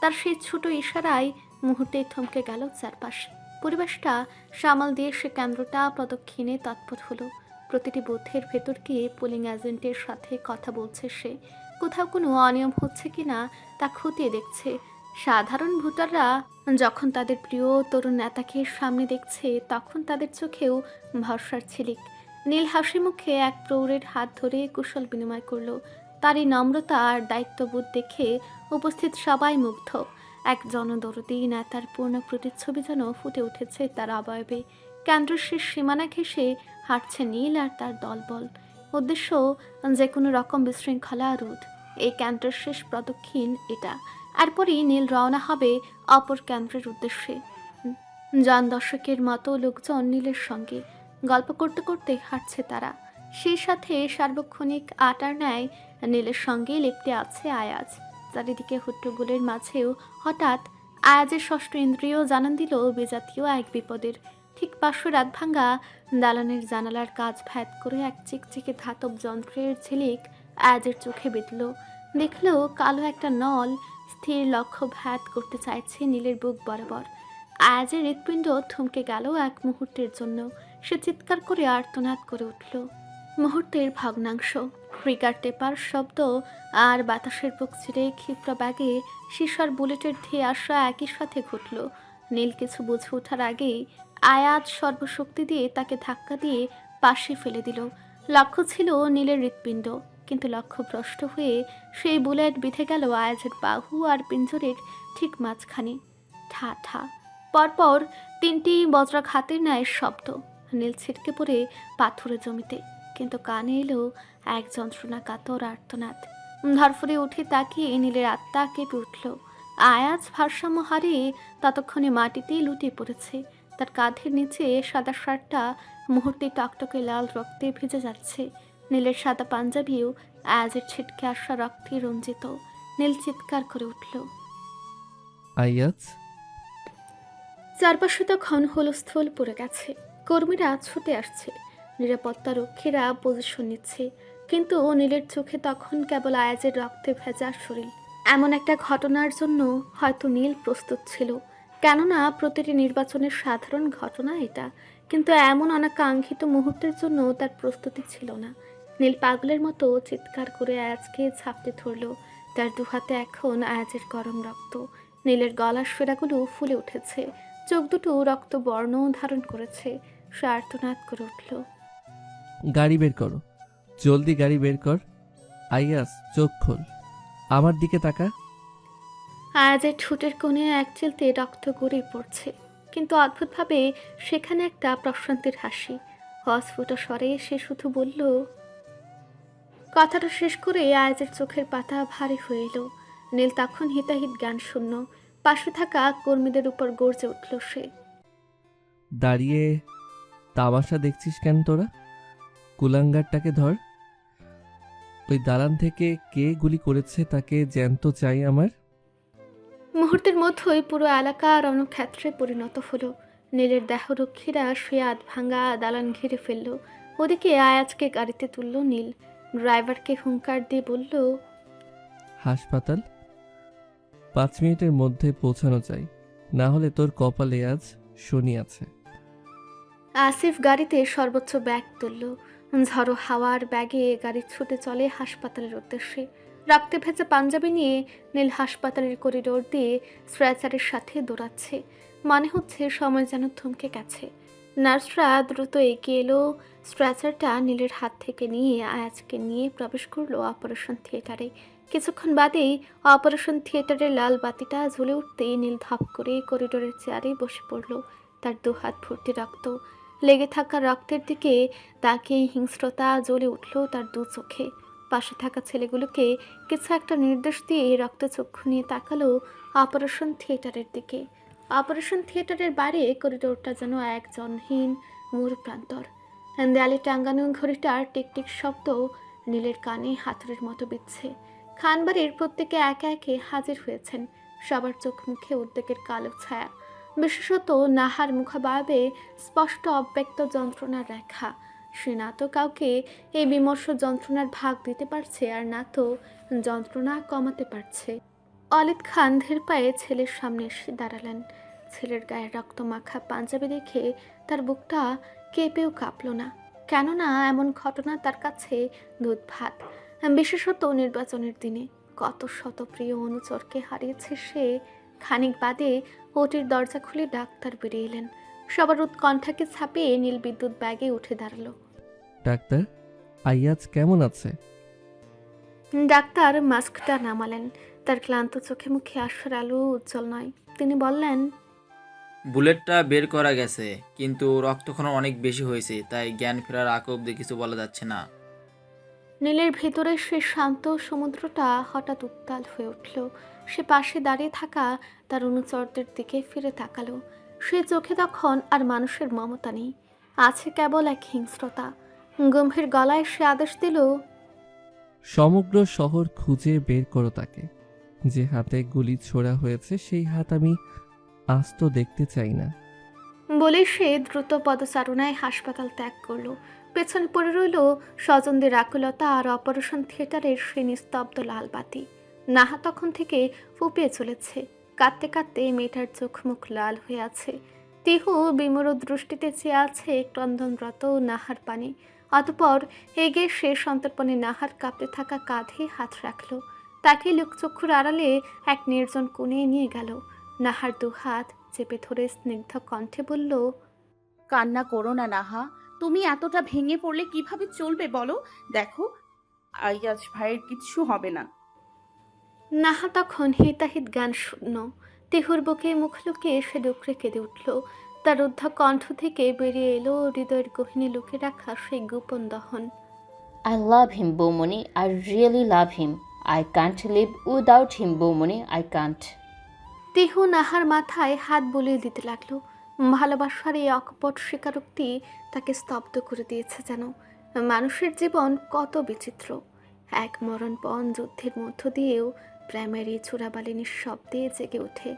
তার সেই ছোট ইশারায় মুহূর্তে থমকে গেল চারপাশ। পরিবেশটা সামাল দিয়ে সে কেন্দ্রটা প্রদক্ষিণে তৎপর হলো। প্রতিটি বুথের ভেতর গিয়ে পোলিং এজেন্টের সাথে কথা বলছে সে। কোথাও কোনো অনিয়ম হচ্ছে কিনা তা খতিয়ে দেখছে। সাধারণ ভোটাররা যখন তাদের প্রিয় তরুণ নেতাকে সামনে দেখছে, তখন তাদের চোখেও ভরসার ঝিলিক। নীল হাসি মুখে এক প্রৌঢ়ের হাত ধরে কুশল বিনিময় করলো। তার এই নম্রতা আর দায়িত্ববোধ দেখে উপস্থিত সবাই মুগ্ধ। এক জনদরদী নেতার পূর্ণ প্রতিচ্ছবি যেন ফুটে উঠেছে তার অবয়বে। কেন্দ্রের শেষ সীমানা ঘেঁষে হাঁটছে নীল আর তার দলবল। উদ্দেশ্য যে কোনো রকম বিশৃঙ্খলা রোধ। এই কেন্দ্রের শেষ প্রদক্ষিণ এটা। এরপরই নীল রওনা হবে অপর কেন্দ্রের উদ্দেশ্যে। জন দর্শকের মতো লোকজন নীলের সঙ্গে গল্প করতে করতে হাঁটছে তারা। সেই সাথে সার্বক্ষণিক আটার ন্যায় নীলের সঙ্গে লেপ্টে আছে আয়াজ। চারিদিকে হট্টগোলের মাঝেও হঠাৎ আয়াজের ষষ্ঠ ইন্দ্রিয় জানান দিল বিজাতীয় এক বিপদের। ঠিক পাঁচশো রাত ভাঙ্গা দালানের জানালার কাজ ভ্যাদ করে এক চিকচিকে ধাতব যন্ত্রের ঝিলিক আয়াজের চোখে বিঁধল। দেখল কালো একটা নল স্থির লক্ষ্য ভ্যাদ করতে চাইছে নীলের বুক বরাবর। আয়াজের হৃৎপিণ্ড থমকে গেল এক মুহূর্তের জন্য। সে চিৎকার করে আর্তনাদ করে উঠল। মুহূর্তের ভগ্নাংশ, ট্রিগার টেপার শব্দ আর বাতাসের বুক ছিঁড়ে ক্ষিপ্র ব্যাগে সিসার বুলেটের ধেয়ে আসা একই সাথে ঘটল। নীল কিছু বুঝে ওঠার আগেই আয়াজ সর্বশক্তি দিয়ে তাকে ধাক্কা দিয়ে পাশে ফেলে দিল। লক্ষ্য ছিল নীলের হৃৎপিণ্ড, কিন্তু লক্ষ্য ভ্রষ্ট হয়ে সেই বুলেট বিঁধে গেল আয়াজের বাহু আর পিঞ্জরের ঠিক মাঝখানে। ঠা ঠা পরপর তিনটি বজ্রাঘাতের ন্যায় শব্দ। নীল ছিটকে পড়ে পাথরে জমিতে, কিন্তু কানে এলো এক যন্ত্রণা কাতর আর্তনাদ। ধরফরে উঠে তাকিয়ে নীলের আত্মা কেঁপে উঠল। আয়াজ ভারসাম্য হারিয়ে ততক্ষণে মাটিতেই লুটিয়ে পড়েছে। তার কাঁধের নিচে সাদা শার্টটা মুহূর্তে টকটকে লাল রক্তে ভেজে যাচ্ছে। নীলের সাদা পাঞ্জাবিও আয়াজের ছিটকে আসা রক্তে রঞ্জিত। নীল চিৎকার করে উঠল। আইয়াজ, চারপাশে তখন হুলস্থুল পড়ে গেছে। কর্মীরা ছুটে আসছে, নিরাপত্তা রক্ষীরা পজিশন নিচ্ছে, কিন্তু নীলের চোখে তখন কেবল আয়াজের রক্তে ভেজা শরীর। এমন একটা ঘটনার জন্য হয়তো নীল প্রস্তুত ছিল, কেননা প্রতিটি নির্বাচনের সাধারণ ঘটনা এটা, কিন্তু এমন অনাকাঙ্ক্ষিত মুহূর্তের জন্য তার প্রস্তুতি ছিল না। নীল পাগলের মতো চিৎকার করে আয়াজকে ঝাপটে ধরল। তার দুহাতে এখন আয়াজের গরম রক্ত। নীলের গলার শিরাগুলো ফুলে উঠেছে, চোখ দুটো রক্ত বর্ণ ধারণ করেছে। সে আর্তনাদ করে উঠল। গাড়ি বের করো, জলদি গাড়ি বের কর। আইয়াজ, চোখ খোল, আমার দিকে তাকা। আয়াজের ঠোঁটের কোণে এক চিলতে রক্ত গড়িয়ে পড়ছে, কিন্তু অদ্ভুতভাবে সেখানে একটা প্রশান্তির হাসি। অস্ফুট স্বরে সে শুধু বলল, কথাটা শেষ করে আয়াজের চোখের পাতা ভারী হয়ে এলো। নীল তখন হিতাহিত জ্ঞান শূন্য। পাশে থাকা কর্মীদের উপর গর্জে উঠল সে। দাঁড়িয়ে তামাশা দেখছিস কেন তোরা? কুলাঙ্গারটাকে ধর। ওই দালান থেকে কে গুলি করেছে তাকে জ্যান্ত চাই আমার। মুহূর্তের মধ্যেই পুরো এলাকা রণক্ষেত্রে পরিণত হলো। নীলের দেহরক্ষীরা সে আধ ভাঙা দালান ঘিরে ফেলল। ওদিকে আয়াজকে গাড়িতে তুলল নীল। ড্রাইভারকে হুঙ্কার দিয়ে বলল, হাসপাতাল 5 মিনিটের মধ্যে পৌঁছানো চাই, না হলে তোর কপালে আজ শনি আছে। আসিফ গাড়িতে সর্বোচ্চ ব্যাগ তুলল। ঝড়ো হাওয়ার ব্যাগে গাড়ি ছুটে চলে হাসপাতালের উদ্দেশ্যে। রক্তে ভেজা পাঞ্জাবি নিয়ে নীল হাসপাতালের করিডোর দিয়ে স্ট্রেচারের সাথে দৌড়াচ্ছে। মনে হচ্ছে সময় যেন থমকে গেছে। নার্সরা দ্রুত এগিয়ে এলো। স্ট্রেচারটা নীলের হাত থেকে নিয়ে আয়াজকে নিয়ে প্রবেশ করলো অপারেশন থিয়েটারে। কিছুক্ষণ বাদেই অপারেশন থিয়েটারের লাল বাতিটা জ্বলে উঠতেই নীল ধপ করে করিডোরের চেয়ারে বসে পড়ল। তার 2 হাত ভর্তি রক্ত। লেগে থাকা রক্তের দিকে তাকিয়ে হিংস্রতা জ্বলে উঠল তার 2 চোখে। পাশে থাকা ছেলেগুলোকে কিছু একটা নির্দেশ দিয়ে রক্তচক্ষু নিয়ে তাকালো অপারেশন থিয়েটারের দিকে। অপারেশন থিয়েটারের বাইরে করিডোরটা যেন এক জনহীন মূর প্রান্তর। দেয়ালে টাঙ্গানো ঘড়িটার টিকটিক শব্দ নীলের কানে হাতুড়ির মতো বিচ্ছে। খানবাড়ির প্রত্যেকে একে একে হাজির হয়েছেন। সবার চোখ মুখে উদ্বেগের কালো ছায়া। বিশেষত নাহার মুখাবয়বে স্পষ্ট অব্যক্ত যন্ত্রণার রেখা। সে না তো কাউকে এই বিমর্ষ যন্ত্রণার ভাগ দিতে পারছে, আর না তো যন্ত্রণা কমাতে পারছে। অলিদ খান ধীর পায়ে ছেলের সামনে এসে দাঁড়ালেন। ছেলের গায়ে রক্ত মাখা পাঞ্জাবি দেখে তার বুকটা কেঁপেও কাঁপল না, কেননা এমন ঘটনা তার কাছে দুধ ভাত। বিশেষত নির্বাচনের দিনে কত শত প্রিয় অনুচরকে হারিয়েছে সে। খানিক বাদে ওটির দরজা খুলে ডাক্তার বেরিয়ে এলেন। সবার উৎকণ্ঠাকে ছাপিয়ে নীল বিদ্যুৎ ব্যাগে উঠে দাঁড়ালো। ডাক্তার, আইয়াজ কেমন আছে? ডাক্তার মাস্কটা নামালেন। তার ক্লান্ত চোখে মুখে আশার আলো উজ্জ্বল নয়। তিনি বললেন, বুলেটটা বের করা গেছে, কিন্তু রক্তক্ষরণ অনেক বেশি হয়েছে, তাই জ্ঞান ফেরার আগ অব্দি কিছু বলা যাচ্ছে না। নীলের ভেতরে সে শান্ত সমুদ্রটা হঠাৎ উত্তাল হয়ে উঠল। সে পাশে দাঁড়িয়ে থাকা তার অনুচরদের দিকে ফিরে তাকালো। সে চোখে তখন আর মানুষের মমতা নেই, আছে কেবল এক হিংস্রতা। গম্ভীর গলায় সে আদেশ দিল, সমগ্র শহর খুঁজে বের করো তাকে। যে হাতে গুলি ছোড়া হয়েছে সেই হাত আমি আস্ত দেখতে চাই না। বলে সে দ্রুত পদচারণায় হাসপাতাল ত্যাগ করল। পেছনে পড়ে রইল স্বজনদের আকুলতা আর অপারেশন থিয়েটারের সে নিস্তব্ধ লাল বাতি। নাহা তখন থেকে ফুপিয়ে চলেছে। কাঁদতে কাঁদতে মেয়েটার চোখ মুখ লাল হয়ে আছে। তিহু বিমর দৃষ্টিতে চেয়ে আছে ক্রন্দনরত নাহার পানে। অতঃপর এগিয়ে সে সন্তর্পণে নাহার কাঁপতে থাকা কাঁধে হাত রাখল। তাকে লোকচক্ষুর আড়ালে এক নির্জন কোণে নিয়ে গেল। নাহার 2 হাত চেপে ধরে স্নিগ্ধ কণ্ঠে বলল, কান্না করো না নাহা, তুমি এতটা ভেঙে পড়লে কিভাবে চলবে বলো? দেখো, আইয়াজ ভাইয়ের কিচ্ছু হবে না। নাহা তখন হিতাহিত জ্ঞান শূন্য। তিহুর বুকে মুখ লুকিয়ে সে ডুকরে কেঁদে উঠল। তার রুদ্ধ কণ্ঠ থেকে বেরিয়ে এলো হৃদয়ের গহীনে লুকে রাখা সেই গোপন দহন। I love him, Bomoni. I really love him. I can't live without him, Bomoni. I can't. Tihu Nahar মাথায় হাত বুলিয়ে দিতে লাগলো। ভালোবাসার এই অকপট স্বীকারোক্তি তাকে স্তব্ধ করে দিয়েছে যেন। মানুষের জীবন কত বিচিত্র। এক মরণপণ যুদ্ধের মধ্য দিয়েও প্রেমের এই চূড়াবালি নিঃশব্দে জেগে ওঠে।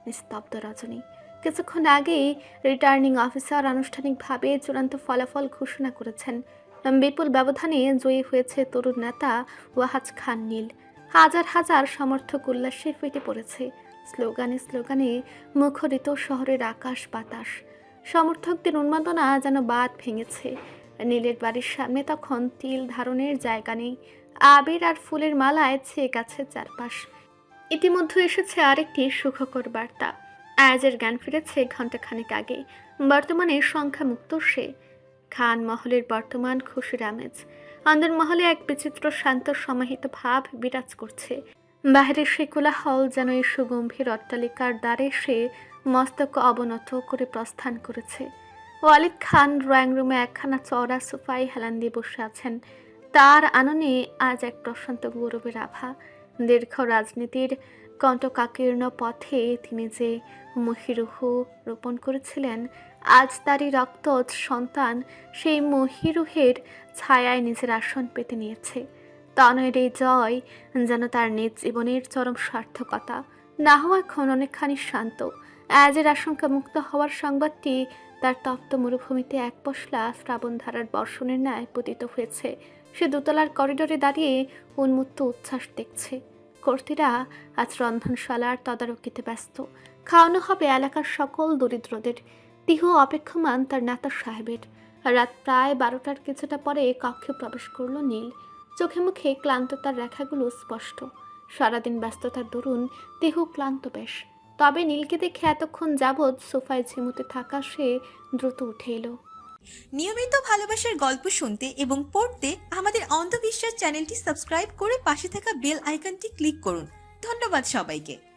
নিস্তব্ধ রজনী। কিছুক্ষণ আগেই রিটার্নিং অফিসার আনুষ্ঠানিকভাবে চূড়ান্ত ফলাফল ঘোষণা করেছেন। বিপুল ব্যবধানে জয়ী হয়েছে তরুণ নেতা ওয়াহাজ খান নীল। হাজার হাজার সমর্থক উল্লাসে ফেটে পড়েছে। স্লোগানে স্লোগানে মুখরিত শহরের আকাশ বাতাস। সমর্থকদের উন্মাদনা যেন বাঁধ ভেঙেছে। নীলের বাড়ির সামনে তখন তিল ধারণের জায়গা নেই। আবির আর ফুলের মালায় ছেয়ে গেছে চারপাশ। ইতিমধ্যে এসেছে আরেকটি সুখকর বার্তা। আয়াজের জ্ঞান ফিরেছে ঘণ্টাখানেক আগে। বর্তমানে সংখ্যামুক্ত সে। খান মহলের বর্তমান খুশির আমেজ। অন্দরমহলে এক বিচিত্র শান্ত সমাহিত ভাব বিরাজ করছে। বাহিরের সে কোলাহল যেন এই সুগম্ভীর অট্টালিকার দ্বারে সে মস্তক অবনত করে প্রস্থান করেছে। ওয়ালিদ খান ড্রয়িং রুমে একখানা চওড়া সোফায় হেলান দিয়ে বসে আছেন। তার আননে আজ এক প্রশান্ত গৌরবের আভা। দীর্ঘ রাজনীতির কণ্টকাকীর্ণ পথে তিনি যে মহিরুহ রোপণ করেছিলেন, আজ তারই রক্তজ সন্তান সেই মহিরুহের ছায়ায় নিজের আসন পেতে নিয়েছে। তনয়ের এই জয় যেন তার নিজ জীবনের চরম সার্থকতা। না হওয়া এখন অনেকখানি শান্ত। আয়াজের আশঙ্কা মুক্ত হওয়ার সংবাদটি তার তপ্ত মরুভূমিতে এক পশলা শ্রাবণধারার বর্ষণের ন্যায় পতিত হয়েছে। সে দোতলার করিডোরে দাঁড়িয়ে উন্মুক্ত উচ্ছ্বাস দেখছে। কর্তীরা আজ রন্ধনশালার তদারকিতে ব্যস্ত। খাওয়ানো হবে এলাকার সকল দরিদ্রদের। তিহু অপেক্ষমান তার নেতা সাহেবের। রাত প্রায় 12টার কিছুটা পরে কক্ষে প্রবেশ করল নীল। চোখে মুখে ক্লান্ততার রেখাগুলো স্পষ্ট। সারাদিন ব্যস্ততার দরুন তিহু ক্লান্ত বেশ। তবে নীলকে দেখে এতক্ষণ যাবৎ সোফায় ঝিমুতে থাকা সে দ্রুত উঠে এলো। নিয়মিত ভালোবাসার গল্প শুনতে এবং পড়তে আমাদের অন্ধবিশ্বাস চ্যানেলটি সাবস্ক্রাইব করে পাশে থাকা বেল আইকনটি ক্লিক করুন। ধন্যবাদ সবাইকে।